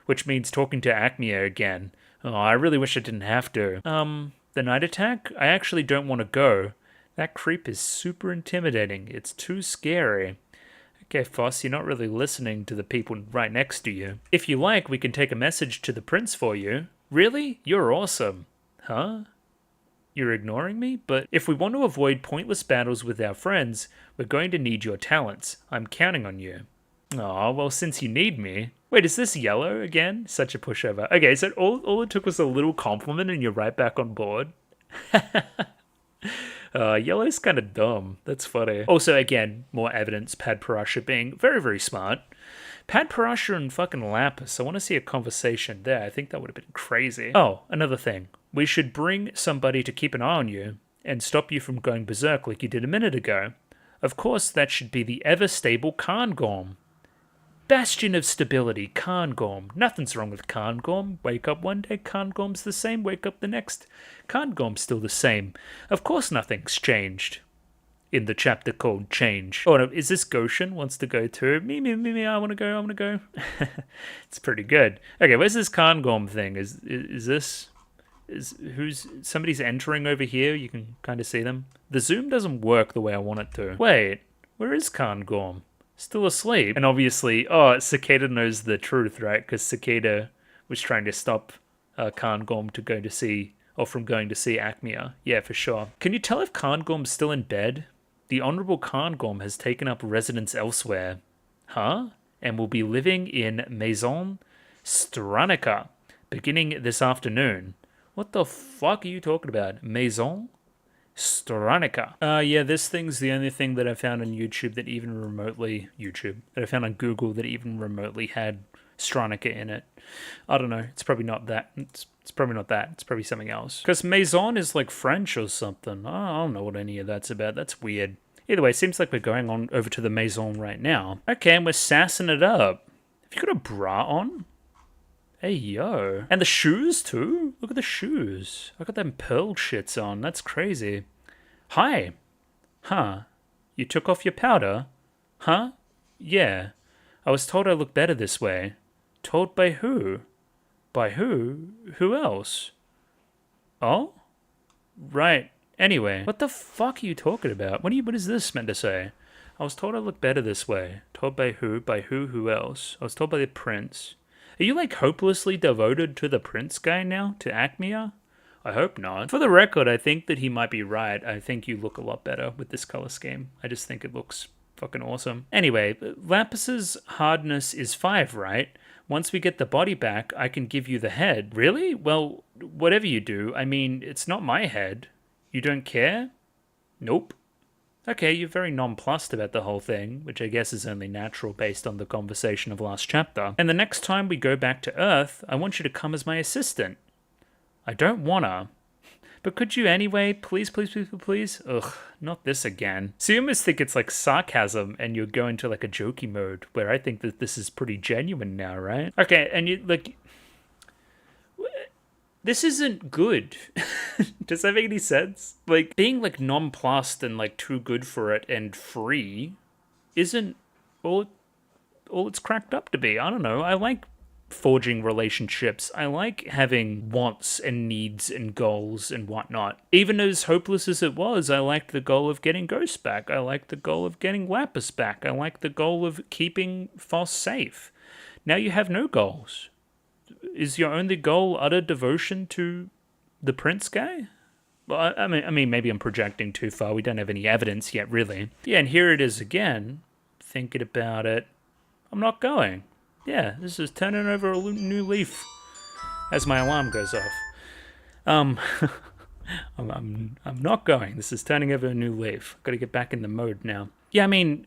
A: Which means talking to Acmea again. Oh, I really wish I didn't have to. The night attack? I actually don't want to go. That creep is super intimidating. It's too scary. Okay, Foss, you're not really listening to the people right next to you. If you like, we can take a message to the prince for you. Really? You're awesome. Huh? You're ignoring me? But if we want to avoid pointless battles with our friends, we're going to need your talents. I'm counting on you. Aw, well, since you need me... Wait, is this Yellow again? Such a pushover. Okay, so all it took was a little compliment and you're right back on board. Yellow's kind of dumb. That's funny. Also, again, more evidence Padparasha being very, very smart. Padparasha and fucking Lapis. I want to see a conversation there. I think that would have been crazy. Oh, another thing. We should bring somebody to keep an eye on you. and stop you from going berserk like you did a minute ago. Of course, that should be the ever-stable Cairngorm. Bastion of stability, Cairngorm. Nothing's wrong with Cairngorm. Wake up one day, Cairngorm's the same. Wake up the next, Cairngorm's still the same. Of course nothing's changed. In the chapter called Change. Oh no, is this Goshen wants to go too? Me, I wanna go. It's pretty good. Okay, where's this Cairngorm thing? Is this... who's... somebody's entering over here? You can kind of see them. The zoom doesn't work the way I want it to. Wait, where is Cairngorm? Still asleep. And obviously, Cicada knows the truth, right? Because Cicada was trying to stop Cairngorm to go to see, or from going to see Acmea. Yeah, for sure. Can you tell if Cairngorm's still in bed? The Honourable Cairngorm has taken up residence elsewhere. Huh? And will be living in Maison Stranica, beginning this afternoon. What the fuck are you talking about? Maison Stranica. Yeah, this thing's the only thing that I found on YouTube that even remotely... that I found on Google that even remotely had Stranica in it. I don't know. It's probably not that. It's probably not that. It's probably something else. Because Maison is like French or something. I don't know what any of that's about. That's weird. Either way, it seems like we're going on over to the Maison right now. Okay, and we're sassing it up. Have you got a bra on? Hey, yo. And the shoes, too? Look at the shoes. I got them pearl shits on. That's crazy. Hi. Huh. You took off your powder? Huh? Yeah. I was told I look better this way. Told by who? By who? Who else? Oh? Right. Anyway. What the fuck are you talking about? What is this meant to say? I was told I look better this way. Told by who? By who? Who else? I was told by the prince. Are you like hopelessly devoted to the prince guy now? To Acmea? I hope not. For the record, I think that he might be right. I think you look a lot better with this color scheme. I just think it looks fucking awesome. Anyway, Lapis's hardness is 5, right? Once we get the body back, I can give you the head. Really? Well, whatever you do. I mean, it's not my head. You don't care? Nope. Okay, you're very nonplussed about the whole thing, which I guess is only natural based on the conversation of last chapter. And the next time we go back to Earth, I want you to come as my assistant. I don't wanna. But could you anyway? Please, please, please, please? Ugh, not this again. So you almost think it's like sarcasm and you're going to like a jokey mode, where I think that this is pretty genuine now, right? Okay, and you, like... This isn't good. Does that make any sense? Like, being like nonplussed and like too good for it and free isn't all it's cracked up to be. I don't know. I like forging relationships. I like having wants and needs and goals and whatnot. Even as hopeless as it was, I liked the goal of getting Ghost back. I liked the goal of getting Lapis back. I liked the goal of keeping Foss safe. Now you have no goals. Is your only goal utter devotion to the prince guy? Well, I mean, maybe I'm projecting too far. We don't have any evidence yet, really. Yeah, and here it is again. Thinking about it. I'm not going. Yeah, this is turning over a new leaf as my alarm goes off. I'm not going. This is turning over a new leaf. Got to get back in the mode now. Yeah, I mean,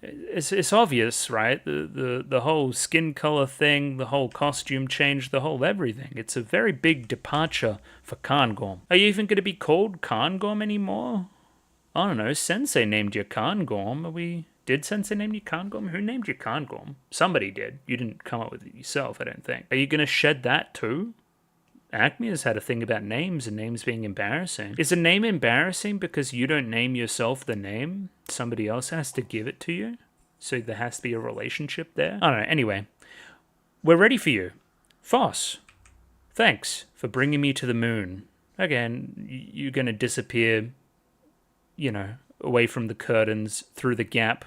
A: it's obvious, right? The whole skin color thing, the whole costume change, the whole everything. It's a very big departure for Cairngorm. Are you even going to be called Cairngorm anymore? I don't know. Sensei named you Cairngorm. Did Sensei name you Cairngorm? Who named you Cairngorm? Somebody did. You didn't come up with it yourself, I don't think. Are you going to shed that too? Acme has had a thing about names and names being embarrassing. Is a name embarrassing because you don't name yourself the name? Somebody else has to give it to you? So there has to be a relationship there? I don't know. Anyway, we're ready for you. Foss, thanks for bringing me to the moon. Again, you're going to disappear, away from the curtains, through the gap,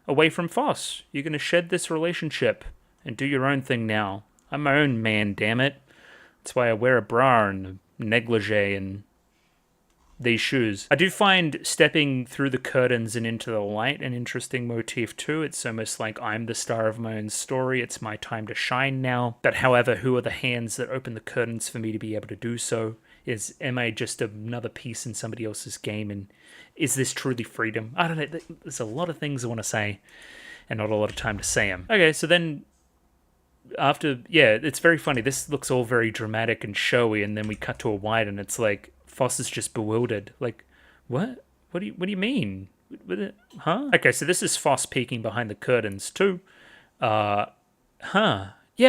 A: away from Foss. You're going to shed this relationship and do your own thing now. I'm my own man, damn it. That's why I wear a bra and a negligee and these shoes. I do find stepping through the curtains and into the light an interesting motif too. It's almost like I'm the star of my own story. It's my time to shine now. But however, who are the hands that open the curtains for me to be able to do so? Am I just another piece in somebody else's game? And is this truly freedom? I don't know. There's a lot of things I want to say and not a lot of time to say them. Okay, so then... it's very funny. This looks all very dramatic and showy, and then we cut to a wide, and it's like Foss is just bewildered. Like, what? What do you mean? Huh? Okay, so this is Foss peeking behind the curtains too. Yeah,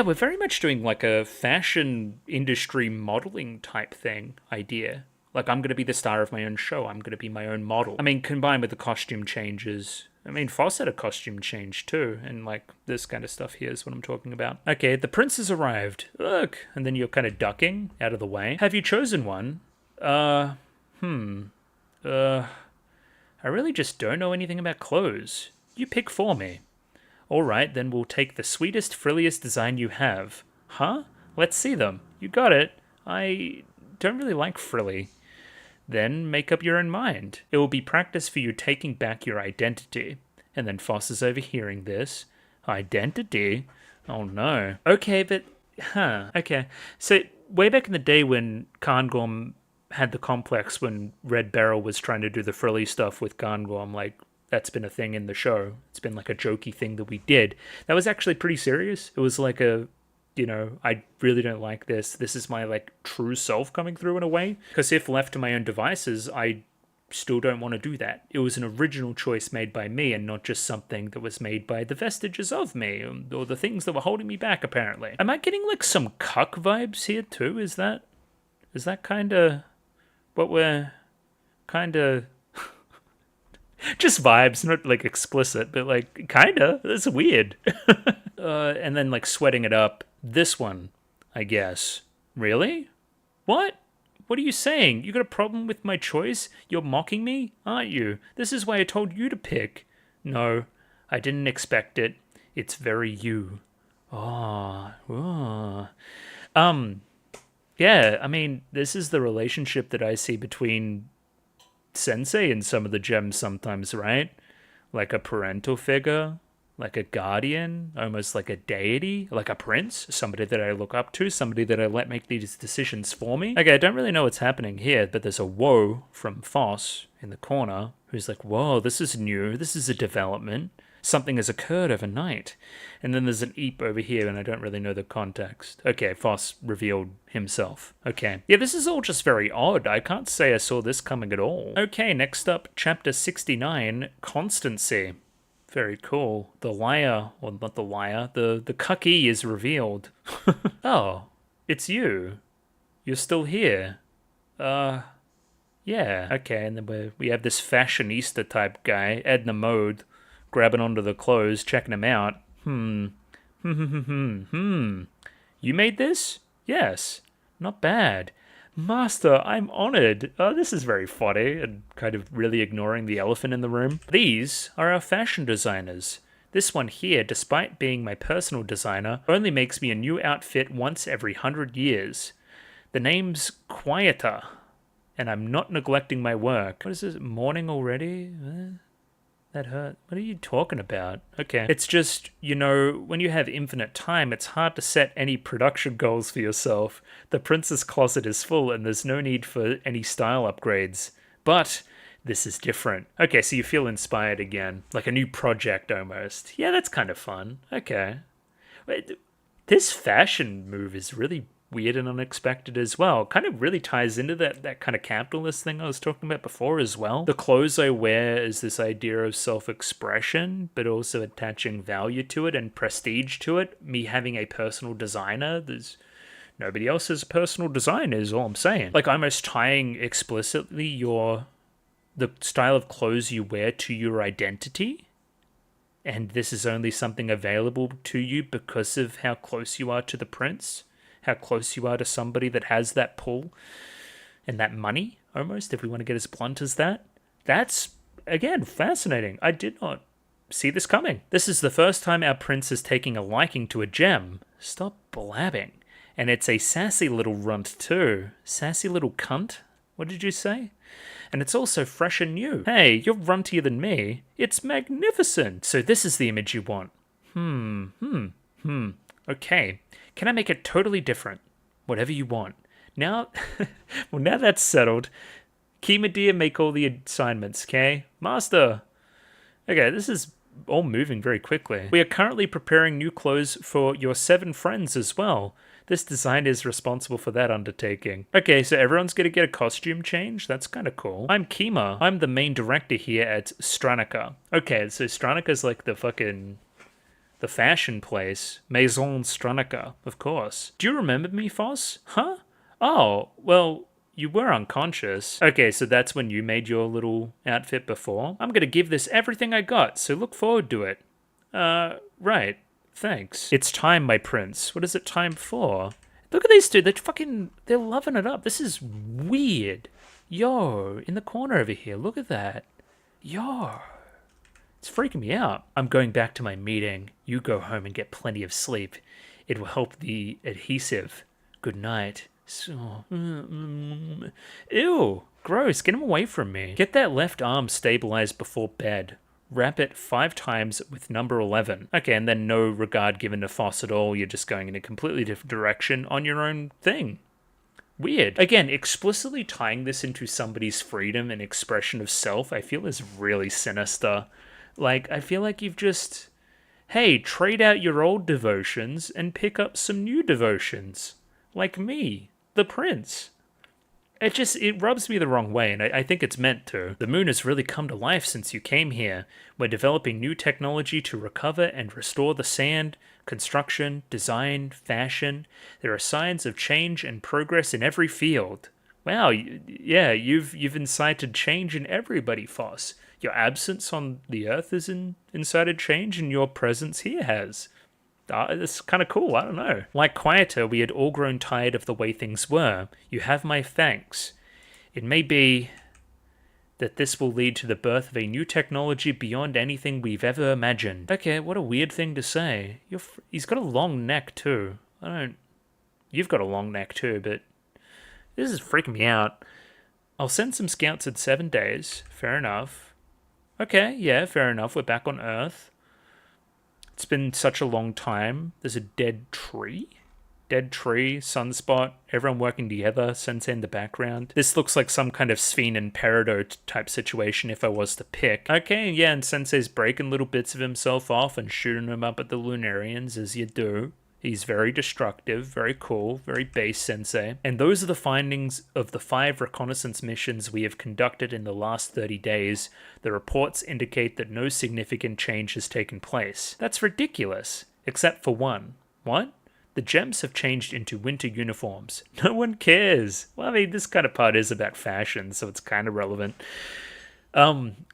A: we're very much doing like a fashion industry modeling type thing idea. Like, I'm going to be the star of my own show. I'm going to be my own model. I mean, combined with the costume changes. I mean, Foss had a costume change too. And like this kind of stuff here is what I'm talking about. Okay, the prince has arrived. Look. And then you're kind of ducking out of the way. Have you chosen one? I really just don't know anything about clothes. You pick for me. All right, then we'll take the sweetest, frilliest design you have. Huh? Let's see them. You got it. I don't really like frilly. Then make up your own mind. It will be practice for you taking back your identity. And then Foss is overhearing this. Identity? Oh no. Okay, but... Okay. So, way back in the day when Cairngorm had the complex when Red Beryl was trying to do the frilly stuff with Cairngorm, like... That's been a thing in the show. It's been like a jokey thing that we did. That was actually pretty serious. It was like a, I really don't like this. This is my like true self coming through in a way. Because if left to my own devices, I still don't want to do that. It was an original choice made by me and not just something that was made by the vestiges of me or the things that were holding me back, apparently. Am I getting like some cuck vibes here too? Is that kind of what we're kind of... Just vibes, not like explicit, but like kinda. That's weird. And then like sweating it up. This one, I guess. Really? What? What are you saying? You got a problem with my choice? You're mocking me, aren't you? This is why I told you to pick. No, I didn't expect it. It's very you. Yeah, I mean, this is the relationship that I see between Sensei and some of the gems sometimes, right? Like a parental figure, like a guardian, almost like a deity, like a prince, somebody that I look up to, somebody that I let make these decisions for me. Okay, I don't really know what's happening here, but there's a whoa from Foss in the corner who's like, whoa, this is new, this is a development. Something has occurred overnight. And then there's an eep over here, and I don't really know the context. Okay, Foss revealed himself. Okay. Yeah, this is all just very odd. I can't say I saw this coming at all. Okay, next up, Chapter 69, Constancy. Very cool. The liar, or not the liar, the cucky is revealed. Oh, it's you. You're still here. Yeah, okay, and then we have this fashionista type guy, Edna Mode, grabbing onto the clothes, checking them out. You made this? Yes. Not bad. Master, I'm honored. Oh, this is very funny and kind of really ignoring the elephant in the room. These are our fashion designers. This one here, despite being my personal designer, only makes me a new outfit once every 100 years. The name's Quieter, and I'm not neglecting my work. What is this, morning already? That hurt. What are you talking about? Okay. It's just, when you have infinite time, it's hard to set any production goals for yourself. The prince's closet is full and there's no need for any style upgrades. But this is different. Okay, so you feel inspired again. Like a new project almost. Yeah, that's kind of fun. Okay. Wait, this fashion move is really weird and unexpected as well. Kind of really ties into that kind of capitalist thing I was talking about before as well. The clothes I wear is this idea of self-expression, but also attaching value to it and prestige to it. Me having a personal designer, there's nobody else's personal design is all I'm saying. Like almost tying explicitly the style of clothes you wear to your identity. And this is only something available to you because of how close you are to the prince. How close you are to somebody that has that pull and that money, almost, if we want to get as blunt as that. That's, again, fascinating. I did not see this coming. This is the first time our prince is taking a liking to a gem. Stop blabbing. And it's a sassy little runt, too. Sassy little cunt? What did you say? And it's also fresh and new. Hey, you're runtier than me. It's magnificent. So this is the image you want. Okay. Can I make it totally different? Whatever you want. Now, well, now that's settled. Kima dear, make all the assignments, okay? Master! Okay, this is all moving very quickly. We are currently preparing new clothes for your 7 friends as well. This designer is responsible for that undertaking. Okay, so everyone's gonna get a costume change? That's kind of cool. I'm Kima. I'm the main director here at Stranica. Okay, so Stranica's like the fashion place. Maison Stranica, of course. Do you remember me, Foss? Huh? Oh, well, you were unconscious. Okay, so that's when you made your little outfit before. I'm gonna give this everything I got, so look forward to it. Right. Thanks. It's time, my prince. What is it time for? Look at these two. They're loving it up. This is weird. Yo, in the corner over here. Look at that. Yo. It's freaking me out. I'm going back to my meeting. You go home and get plenty of sleep. It will help the adhesive. Good night. So, ew. Gross. Get him away from me. Get that left arm stabilized before bed. Wrap it 5 times with number 11. Okay, and then no regard given to Foss at all. You're just going in a completely different direction on your own thing. Weird. Again, explicitly tying this into somebody's freedom and expression of self, I feel is really sinister. Like, I feel like you've just, hey, trade out your old devotions and pick up some new devotions. Like me, the prince. It rubs me the wrong way, and I think it's meant to. The moon has really come to life since you came here. We're developing new technology to recover and restore the sand, construction, design, fashion. There are signs of change and progress in every field. Wow, yeah, you've incited change in everybody, Foss. Your absence on the Earth has incited change, and your presence here has. It's kind of cool, I don't know. Like Quieter, we had all grown tired of the way things were. You have my thanks. It may be that this will lead to the birth of a new technology beyond anything we've ever imagined. Okay, what a weird thing to say. He's got a long neck too. You've got a long neck too, but this is freaking me out. I'll send some scouts in 7 days. Fair enough. Okay, yeah, fair enough. We're back on Earth. It's been such a long time. There's a dead tree. Dead tree, sunspot, everyone working together, Sensei in the background. This looks like some kind of Sphene and Peridot type situation if I was to pick. Okay, yeah, and Sensei's breaking little bits of himself off and shooting them up at the Lunarians, as you do. He's very destructive, very cool, very base Sensei. And those are the findings of the 5 reconnaissance missions we have conducted in the last 30 days. The reports indicate that no significant change has taken place. That's ridiculous. Except for one. What? The gems have changed into winter uniforms. No one cares. Well, I mean, this kind of part is about fashion, so it's kind of relevant.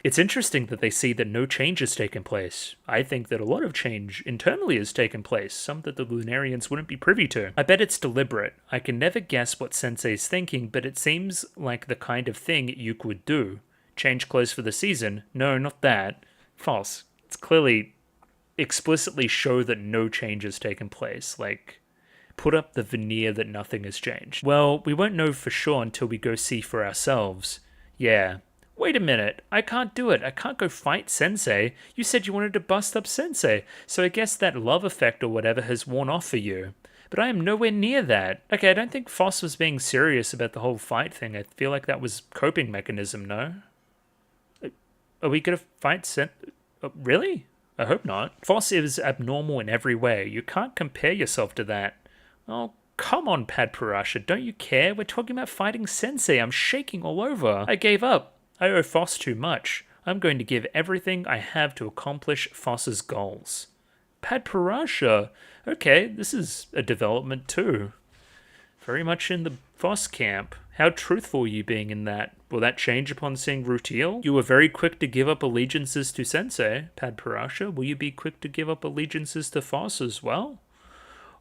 A: It's interesting that they see that no change has taken place. I think that a lot of change internally has taken place, some that the Lunarians wouldn't be privy to. I bet it's deliberate. I can never guess what Sensei's thinking, but it seems like the kind of thing you would do. Change clothes for the season? No, not that. False. It's clearly explicitly show that no change has taken place. Like, put up the veneer that nothing has changed. Well, we won't know for sure until we go see for ourselves. Yeah. Wait a minute, I can't do it. I can't go fight Sensei. You said you wanted to bust up Sensei, so I guess that love effect or whatever has worn off for you. But I am nowhere near that. Okay, I don't think Foss was being serious about the whole fight thing. I feel like that was coping mechanism, no? Are we gonna fight really? I hope not. Foss is abnormal in every way. You can't compare yourself to that. Oh, come on, Padparasha. Don't you care? We're talking about fighting Sensei. I'm shaking all over. I gave up. I owe Foss too much. I'm going to give everything I have to accomplish Foss's goals. Padparasha. Okay, this is a development too. Very much in the Foss camp. How truthful are you being in that? Will that change upon seeing Rutiel? You were very quick to give up allegiances to Sensei, Padparasha. Will you be quick to give up allegiances to Foss as well?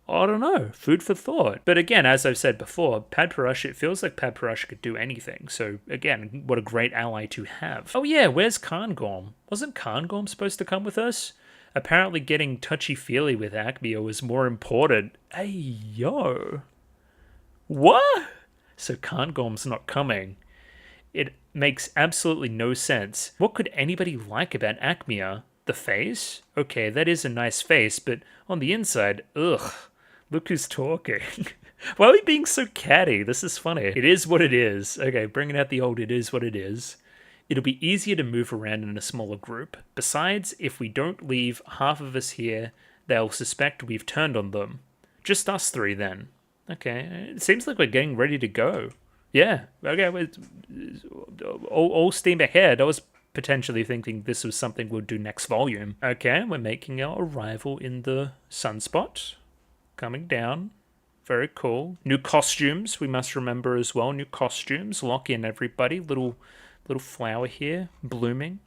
A: I don't know. Food for thought. But again, as I've said before, Padparasha, it feels like Padparasha could do anything. So again, what a great ally to have. Oh yeah, where's Cairngorm? Wasn't Cairngorm supposed to come with us? Apparently getting touchy-feely with Acmeo was more important. Hey, yo. What? So Cairngorm's not coming. It makes absolutely no sense. What could anybody like about Acmeo? The face? Okay, that is a nice face, but on the inside, ugh. Look who's talking. Why are we being so catty? This is funny. It is what it is. Okay, bringing out the old it is what it is. It'll be easier to move around in a smaller group. Besides, if we don't leave half of us here, they'll suspect we've turned on them. Just us 3 then. Okay, it seems like we're getting ready to go. Yeah, okay, all steam ahead. I was potentially thinking this was something we'll do next volume. Okay, we're making our arrival in the sunspot. Coming down. Very cool. New costumes, we must remember as well. New costumes. Lock in, everybody. Little flower here, blooming.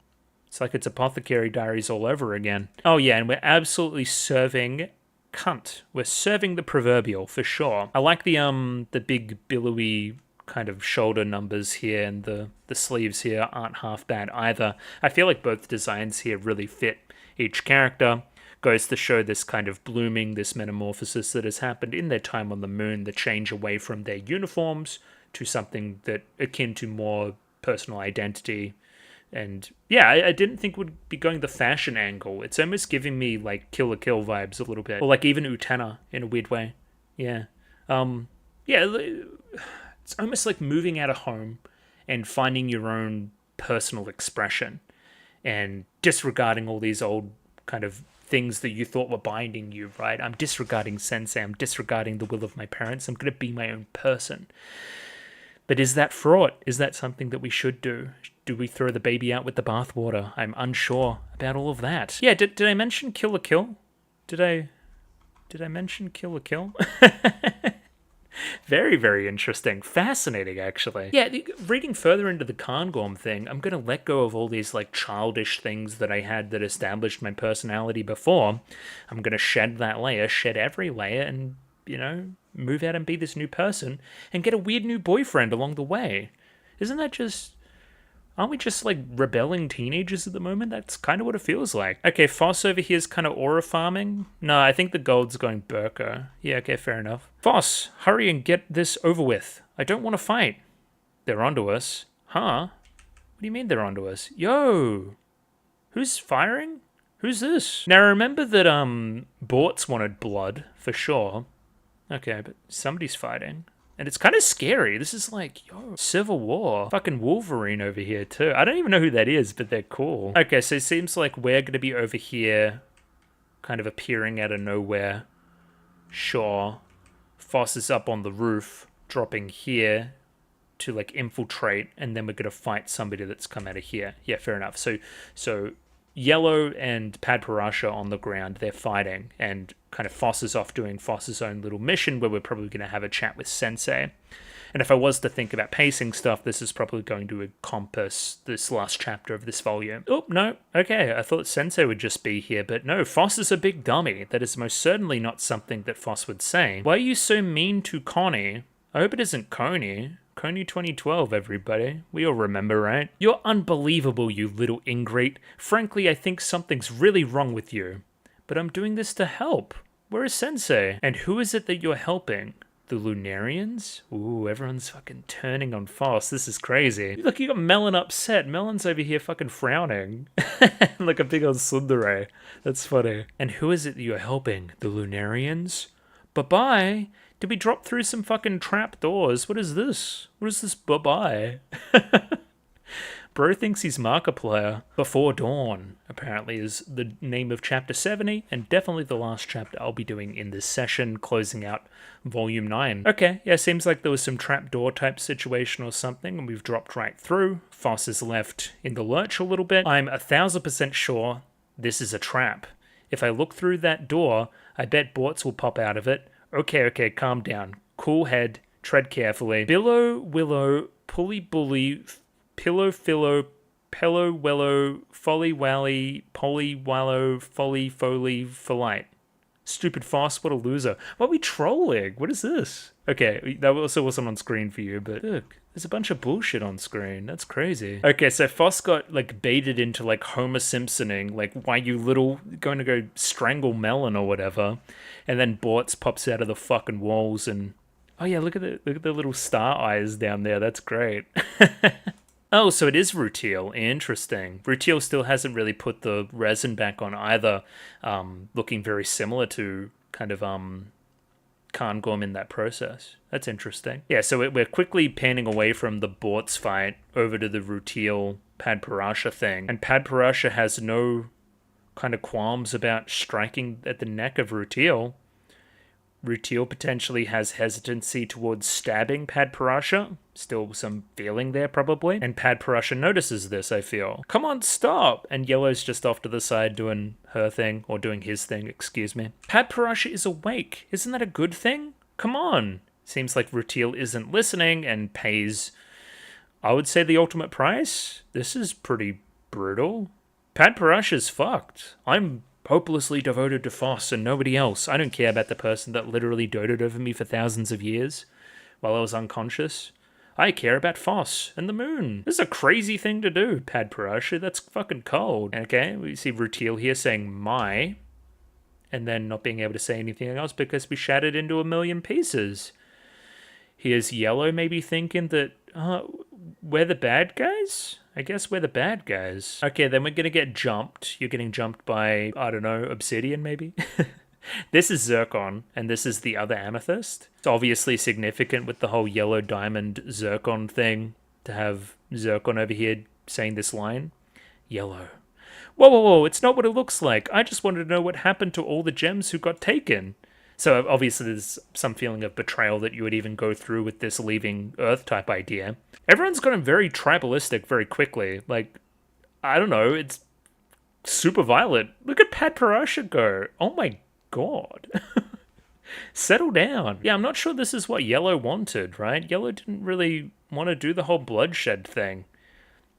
A: It's like it's Apothecary Diaries all over again. Oh yeah, and we're absolutely serving cunt. We're serving the proverbial for sure. I like the big billowy kind of shoulder numbers here, and the sleeves here aren't half bad either. I feel like both designs here really fit each character. Goes to show this kind of blooming, this metamorphosis that has happened in their time on the moon, the change away from their uniforms to something that akin to more personal identity. And yeah, I didn't think would be going the fashion angle. It's almost giving me like Kill la Kill vibes a little bit, or like even Utena in a weird way. Yeah, yeah, it's almost like moving out of home and finding your own personal expression, and disregarding all these old kind of things that you thought were binding you, right? I'm disregarding Sensei. I'm disregarding the will of my parents. I'm going to be my own person. But is that fraught? Is that something that we should do? Do we throw the baby out with the bathwater? I'm unsure about all of that. Yeah, did I mention Kill la Kill? Did I mention Kill la Kill? Very, very interesting. Fascinating, actually. Yeah, reading further into the Cairngorm thing, I'm going to let go of all these, like, childish things that I had that established my personality before. I'm going to shed that layer, shed every layer, and, move out and be this new person, and get a weird new boyfriend along the way. Isn't that just... Aren't we just, like, rebelling teenagers at the moment? That's kind of what it feels like. Okay, Foss over here is kind of aura farming. No, I think the gold's going Burka. Yeah, okay, fair enough. Foss, hurry and get this over with. I don't want to fight. They're onto us. Huh? What do you mean they're onto us? Yo! Who's firing? Who's this? Now, remember that, Bortz wanted blood, for sure. Okay, but somebody's fighting. And it's kind of scary. This is like, Civil War. Fucking Wolverine over here, too. I don't even know who that is, but they're cool. Okay, so it seems like we're going to be over here, kind of appearing out of nowhere. Sure. Foss is up on the roof, dropping here to, like, infiltrate, and then we're going to fight somebody that's come out of here. Yeah, fair enough. So Yellow and Padparasha on the ground, they're fighting, and kind of Foss is off doing Foss's own little mission where we're probably going to have a chat with Sensei. And if I was to think about pacing stuff, this is probably going to encompass this last chapter of this volume. Oh, no. Okay, I thought Sensei would just be here, but no, Foss is a big dummy. That is most certainly not something that Foss would say. Why are you so mean to Connie? I hope it isn't Coney. Coney 2012, everybody. We all remember, right? You're unbelievable, you little ingrate. Frankly, I think something's really wrong with you. But I'm doing this to help. Where is Sensei? And who is it that you're helping? The Lunarians? Ooh, everyone's fucking turning on Foss. This is crazy. Look, you got Melon upset. Melon's over here fucking frowning. Like a big old tsundere. That's funny. And who is it that you're helping? The Lunarians? Bye-bye. Did we drop through some fucking trap doors? What is this? What is this bye-bye? Bro thinks he's Markiplier. Before Dawn, apparently, is the name of Chapter 70, and definitely the last chapter I'll be doing in this session, closing out Volume 9. Okay, yeah, seems like there was some trapdoor type situation or something, and we've dropped right through. Foss is left in the lurch a little bit. I'm 1000% sure this is a trap. If I look through that door, I bet Bortz will pop out of it. Okay, calm down. Cool head, tread carefully. Billow, willow, pulley bully, pillow fillow, pellow wellow, folly wally, poly wallow, folly foley, folite. Stupid Foss, what a loser. Why are we trolling? What is this? Okay, that also wasn't on screen for you, but look, there's a bunch of bullshit on screen. That's crazy. Okay, so Foss got, like, baited into, like, Homer Simpsoning, like, why you little, going to go strangle Melon or whatever, and then Bortz pops out of the fucking walls and, oh yeah, look at the little star eyes down there. That's great. Oh, so it is Rutiel. Interesting. Rutiel still hasn't really put the resin back on either, looking very similar to kind of Cairngorm in that process. That's interesting. Yeah, so we're quickly panning away from the Bortz fight over to the Rutiel Padparasha thing, and Padparasha has no kind of qualms about striking at the neck of Rutiel. Rutiel potentially has hesitancy towards stabbing Pad Parasha. Still some feeling there, probably. And Pad Parasha notices this, I feel. Come on, stop! And Yellow's just off to the side doing her thing, or doing his thing, excuse me. Pad Parasha is awake. Isn't that a good thing? Come on. Seems like Rutiel isn't listening and pays, I would say, the ultimate price. This is pretty brutal. Pad Parasha's fucked. I'm hopelessly devoted to Foss and nobody else. I don't care about the person that literally doted over me for thousands of years while I was unconscious. I care about Foss and the moon. This is a crazy thing to do, Pad Parasha. That's fucking cold. Okay, we see Rutiel here saying my, and then not being able to say anything else because we shattered into a million pieces. Here's Yellow maybe thinking that, we're the bad guys? I guess we're the bad guys. Okay, then we're gonna get jumped. You're getting jumped by, I don't know, Obsidian maybe? This is Zircon, and this is the other Amethyst. It's obviously significant with the whole yellow diamond Zircon thing, to have Zircon over here saying this line. Yellow. Whoa, whoa, whoa, it's not what it looks like. I just wanted to know what happened to all the gems who got taken. So obviously there's some feeling of betrayal that you would even go through with this leaving Earth type idea. Everyone's gotten very tribalistic very quickly. Like, I don't know, it's super violent. Look at Pad Parasha go. Oh my god. Settle down. Yeah, I'm not sure this is what Yellow wanted, right? Yellow didn't really want to do the whole bloodshed thing.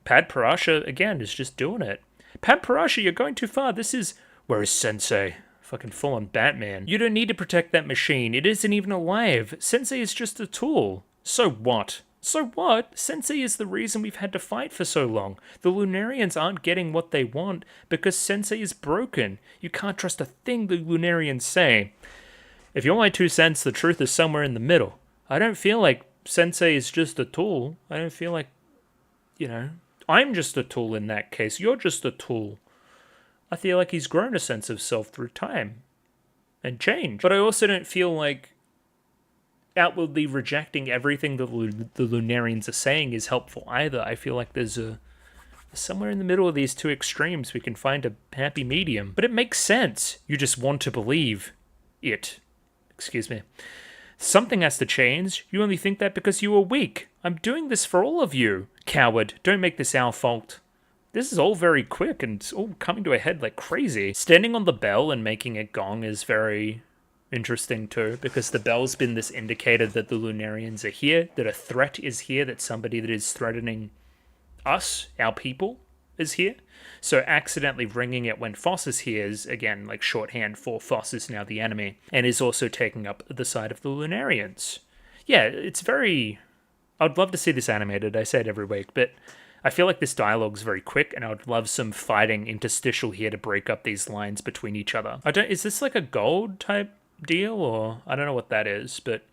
A: Pad Parasha, again, is just doing it. Pad Parasha, you're going too far. This is... Where is Sensei? Fucking full-on Batman. You don't need to protect that machine. It isn't even alive. Sensei is just a tool. So what? So what? Sensei is the reason we've had to fight for so long. The Lunarians aren't getting what they want because Sensei is broken. You can't trust a thing the Lunarians say. If you're my 2 cents, the truth is somewhere in the middle. I don't feel like Sensei is just a tool. I don't feel like, I'm just a tool in that case. You're just a tool. I feel like he's grown a sense of self through time and change. But I also don't feel like outwardly rejecting everything the Lunarians are saying is helpful either. I feel like there's somewhere in the middle of these two extremes we can find a happy medium. But it makes sense. You just want to believe it. Excuse me. Something has to change. You only think that because you were weak. I'm doing this for all of you. Coward, don't make this our fault. This is all very quick and it's all coming to a head like crazy. Standing on the bell and making it gong is very interesting too, because the bell's been this indicator that the Lunarians are here, that a threat is here, that somebody that is threatening us, our people, is here. So accidentally ringing it when Foss is here is, again, like shorthand for Foss is now the enemy, and is also taking up the side of the Lunarians. Yeah, it's very... I'd love to see this animated, I say it every week, but I feel like this dialogue's very quick, and I would love some fighting interstitial here to break up these lines between each other. Is this like a gold type deal, or I don't know what that is, but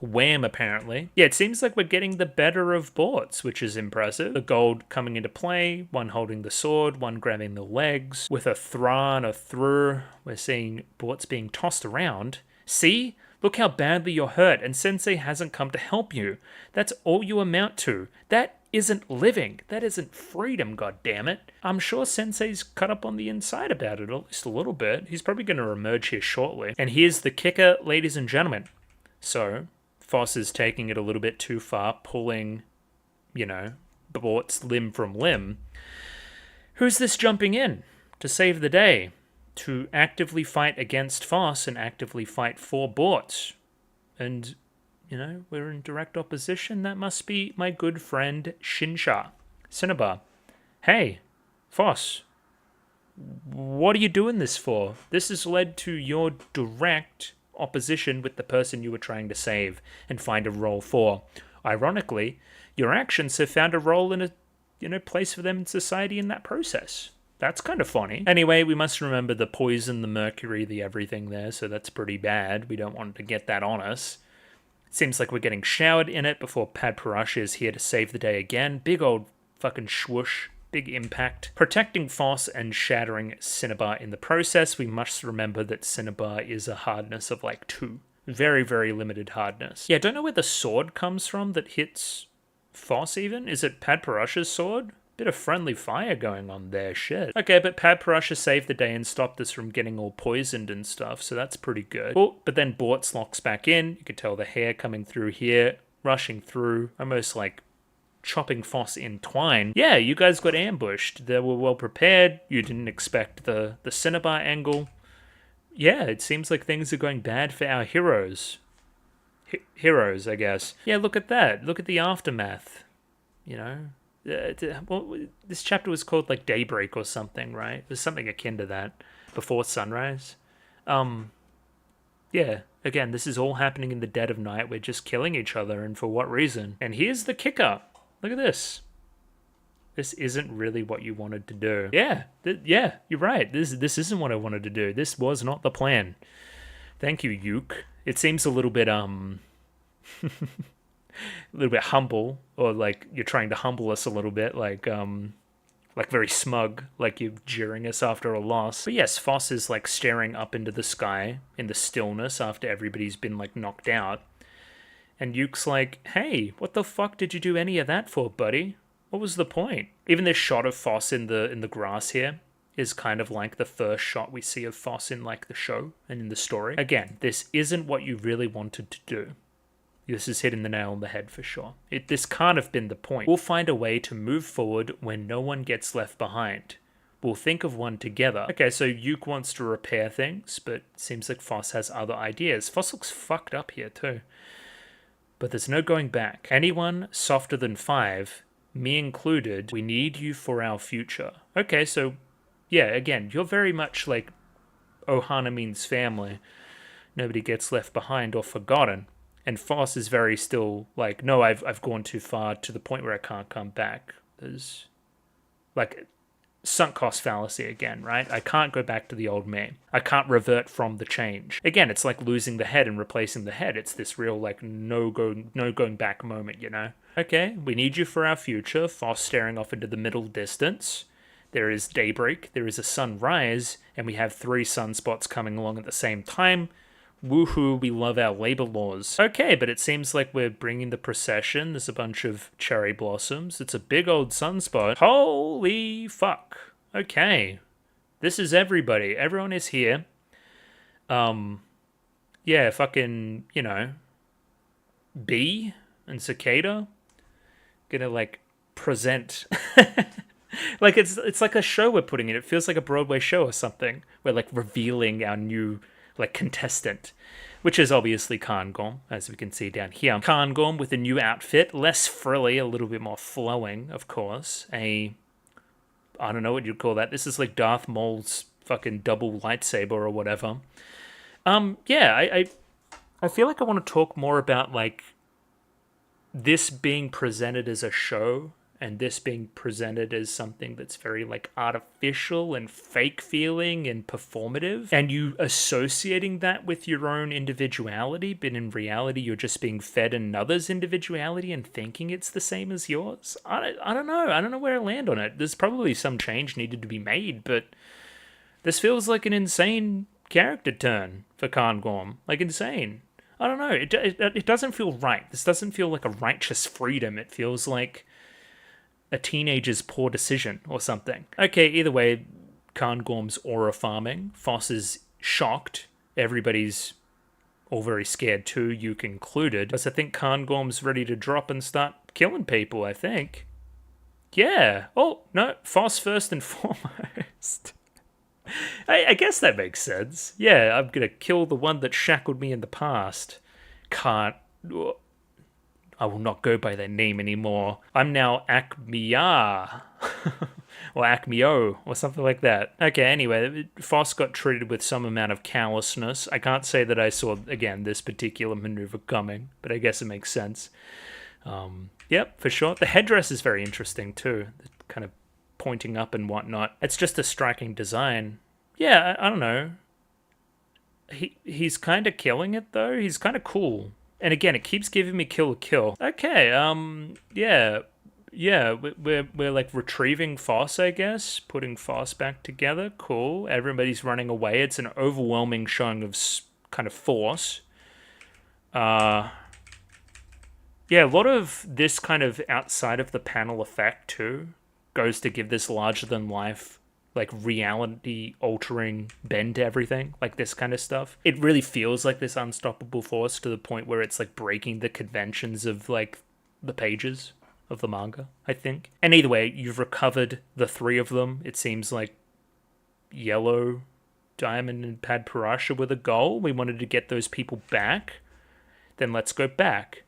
A: wham, apparently. Yeah, it seems like we're getting the better of Borts, which is impressive. The gold coming into play, one holding the sword, one grabbing the legs. With a Thran, a Thrur, we're seeing Borts being tossed around. See? Look how badly you're hurt, and Sensei hasn't come to help you. That's all you amount to. That isn't living. That isn't freedom, goddammit. I'm sure Sensei's cut up on the inside about it, at least a little bit. He's probably going to emerge here shortly. And here's the kicker, ladies and gentlemen. So, Foss is taking it a little bit too far, pulling, Bort's limb from limb. Who's this jumping in to save the day? To actively fight against Foss and actively fight for Bort. And, we're in direct opposition. That must be my good friend Shinsha. Cinnabar. Hey, Foss. What are you doing this for? This has led to your direct opposition with the person you were trying to save and find a role for. Ironically, your actions have found a role in a place for them in society in that process. That's kind of funny. Anyway, we must remember the poison, the mercury, the everything there, so that's pretty bad. We don't want to get that on us. It seems like we're getting showered in it before Pad Parasha is here to save the day again. Big old fucking swoosh. Big impact. Protecting Foss and shattering Cinnabar in the process. We must remember that Cinnabar is a hardness of like 2. Very, very limited hardness. Yeah, I don't know where the sword comes from that hits Foss even. Is it Pad Parasha's sword? Bit of friendly fire going on there, shit. Okay, but Padparasha saved the day and stopped us from getting all poisoned and stuff, so that's pretty good. Oh, but then Bortz locks back in. You can tell the hair coming through here, rushing through, almost like chopping Foss in twine. Yeah, you guys got ambushed. They were well prepared. You didn't expect the Cinnabar angle. Yeah, it seems like things are going bad for our heroes. Heroes, I guess. Yeah, look at that. Look at the aftermath. You know? Well, this chapter was called like Daybreak or something, right? It was something akin to that. Before sunrise. Yeah, again, this is all happening in the dead of night. We're just killing each other, and for what reason? And here's the kicker. Look at this. This isn't really what you wanted to do. Yeah, yeah, you're right. This isn't what I wanted to do. This was not the plan. Thank you, Yuke. It seems a little bit a little bit humble, or like you're trying to humble us a little bit, like very smug, like you're jeering us after a loss. But yes, Foss is like staring up into the sky in the stillness after everybody's been like knocked out. And Yuke's like, hey, what the fuck did you do any of that for, buddy? What was the point? Even this shot of Foss in the grass here is kind of like the first shot we see of Foss in like the show and in the story. Again, this isn't what you really wanted to do. This is hitting the nail on the head for sure. This can't have been the point. We'll find a way to move forward when no one gets left behind. We'll think of one together. Okay, so Yuke wants to repair things, but it seems like Foss has other ideas. Foss looks fucked up here too. But there's no going back. Anyone softer than 5, me included, we need you for our future. Okay, so yeah, again, you're very much like Ohana means family. Nobody gets left behind or forgotten. And Foss is very still like, no, I've gone too far to the point where I can't come back. There's like sunk cost fallacy again, right? I can't go back to the old me. I can't revert from the change. Again, it's like losing the head and replacing the head. It's this real like no going back moment, you know? Okay, we need you for our future. Foss staring off into the middle distance. There is daybreak, there is a sunrise, and we have 3 sunspots coming along at the same time. Woohoo, we love our labor laws. Okay, but it seems like we're bringing the procession. There's a bunch of cherry blossoms. It's a big old sunspot. Holy fuck. Okay. This is everybody. Everyone is here. Yeah, fucking, you know, Bee and Cicada gonna, like, present... like, it's like a show we're putting in. It feels like a Broadway show or something. We're, like, revealing our new... like contestant, which is obviously Cairngorm, as we can see down here. Cairngorm with a new outfit, less frilly, a little bit more flowing, of course. I don't know what you'd call that. This is like Darth Maul's fucking double lightsaber or whatever. Yeah, I feel like I want to talk more about like this being presented as a show and this being presented as something that's very like artificial and fake feeling and performative, and you associating that with your own individuality, but in reality you're just being fed another's individuality and thinking it's the same as yours. I don't know where I land on it. There's probably some change needed to be made, but this feels like an insane character turn for Cairngorm. Like insane. I don't know. It doesn't feel right. This doesn't feel like a righteous freedom. It feels like a teenager's poor decision or something. Okay, either way, Cairngorm's aura farming. Foss is shocked. Everybody's all very scared too, Yuke included. Because I think Cairngorm's ready to drop and start killing people, I think. Yeah. Oh, no, Foss first and foremost. I guess that makes sense. Yeah, I'm gonna kill the one that shackled me in the past. I will not go by their name anymore. I'm now Acmea. Or Acmeo, or something like that. Okay, anyway, Foss got treated with some amount of callousness. I can't say that I saw, again, this particular maneuver coming, but I guess it makes sense. Yep, for sure. The headdress is very interesting, too. Kind of pointing up and whatnot. It's just a striking design. Yeah, I don't know. He's kind of killing it, though. He's kind of cool. And again, it keeps giving me kill. Okay, yeah, we're like retrieving Foss, I guess, putting Foss back together. Cool. Everybody's running away. It's an overwhelming showing of kind of force. Yeah, a lot of this kind of outside of the panel effect too. goes to give this larger-than-life, like, reality-altering bend to everything, like this kind of stuff. It really feels like this unstoppable force to the point where it's, like, breaking the conventions of, like, the pages of the manga, I think. And either way, you've recovered the 3 of them. It seems like Yellow, Diamond, and Pad Parasha were the goal. We wanted to get those people back. Then let's go back.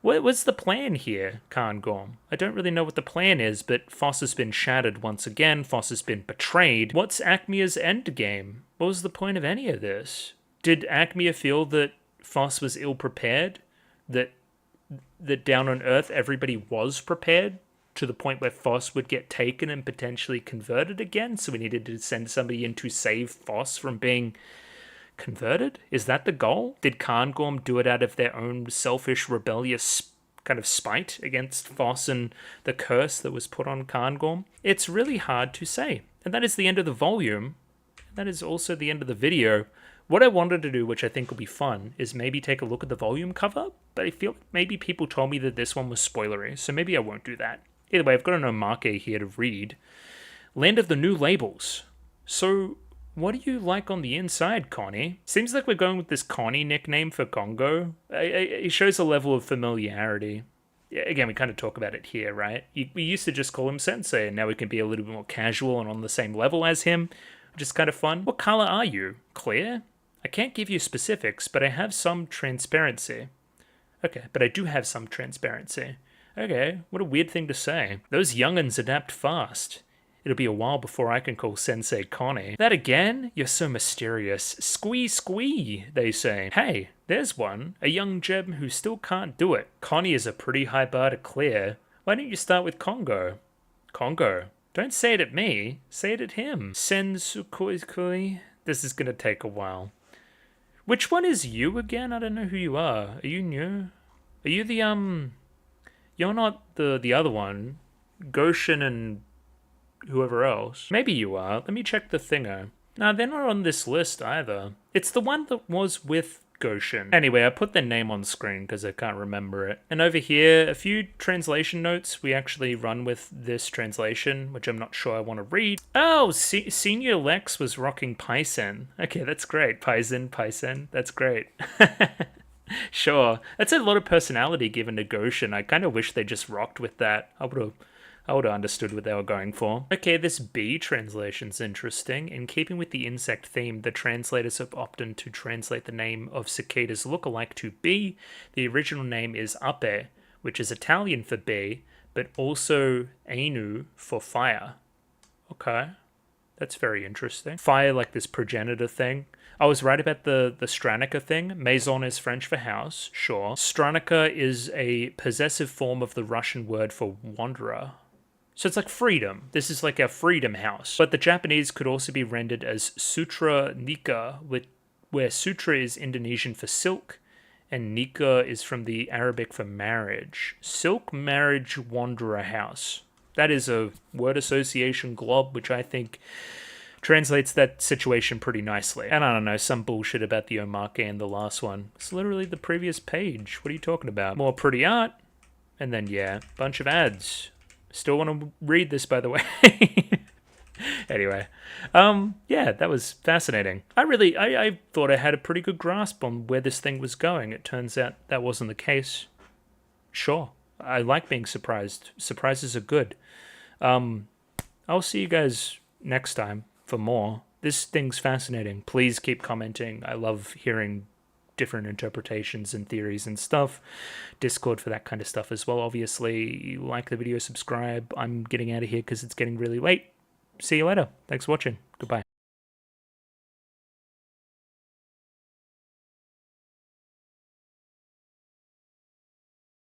A: What's the plan here, Cairngorm? I don't really know what the plan is, but Foss has been shattered once again. Foss has been betrayed. What's Acmea's endgame? What was the point of any of this? Did Acmea feel that Foss was ill-prepared? That down on Earth everybody was prepared? To the point where Foss would get taken and potentially converted again? So we needed to send somebody in to save Foss from being converted? Is that the goal? Did Cairngorm do it out of their own selfish, rebellious kind of spite against Foss and the curse that was put on Cairngorm? It's really hard to say. And that is the end of the volume. That is also the end of the video. What I wanted to do, which I think will be fun, is maybe take a look at the volume cover, but I feel like maybe people told me that this one was spoilery, so maybe I won't do that. Either way, I've got an omake here to read. Land of the New Labels. So, what do you like on the inside, Connie? Seems like we're going with this Connie nickname for Congo. It shows a level of familiarity. Again, we kind of talk about it here, right? We used to just call him Sensei, and now we can be a little bit more casual and on the same level as him, which is kind of fun. What color are you? Clear? I can't give you specifics, but I have some transparency. Okay, but I do have some transparency. Okay, what a weird thing to say. Those young'uns adapt fast. It'll be a while before I can call Sensei Connie. That again? You're so mysterious. Squee squee, they say. Hey, there's one. A young gem who still can't do it. Connie is a pretty high bar to clear. Why don't you start with Congo? Congo? Don't say it at me. Say it at him. Sensukoi. This is gonna take a while. Which one is you again? I don't know who you are. Are you new? Are you the, You're not the other one. Goshen and whoever else. Maybe you are. Let me check the thingo. Nah, they're not on this list either. It's the one that was with Goshen. Anyway, I put their name on screen because I can't remember it. And over here, a few translation notes. We actually run with this translation, which I'm not sure I want to read. Oh, Senior Lex was rocking Paisen. Okay, that's great. Paisen. That's great. Sure. That's a lot of personality given to Goshen. I kind of wish they just rocked with that. I would have understood what they were going for. Okay, this B translation's interesting. In keeping with the insect theme, the translators have opted to translate the name of cicadas look-alike to bee. The original name is Ape, which is Italian for bee, but also Ainu for fire. Okay, that's very interesting. Fire, like this progenitor thing. I was right about the Stranica thing. Maison is French for house, sure. Stranica is a possessive form of the Russian word for wanderer. So it's like freedom. This is like our freedom house. But the Japanese could also be rendered as Sutra Nika, where Sutra is Indonesian for silk, and Nika is from the Arabic for marriage. Silk, marriage, wanderer house. That is a word association glob, which I think translates that situation pretty nicely. And I don't know, some bullshit about the omake in the last one. It's literally the previous page. What are you talking about? More pretty art, and then, yeah, bunch of ads. Still want to read this, by the way. Anyway, yeah, that was fascinating. I thought I had a pretty good grasp on where this thing was going. It turns out that wasn't the case. Sure, I like being surprised. Surprises are good. I'll see you guys next time for more. This thing's fascinating. Please keep commenting. I love hearing different interpretations and theories and stuff. Discord for that kind of stuff as well, obviously. Like the video, subscribe. I'm getting out of here because it's getting really late. See you later. Thanks for watching. Goodbye.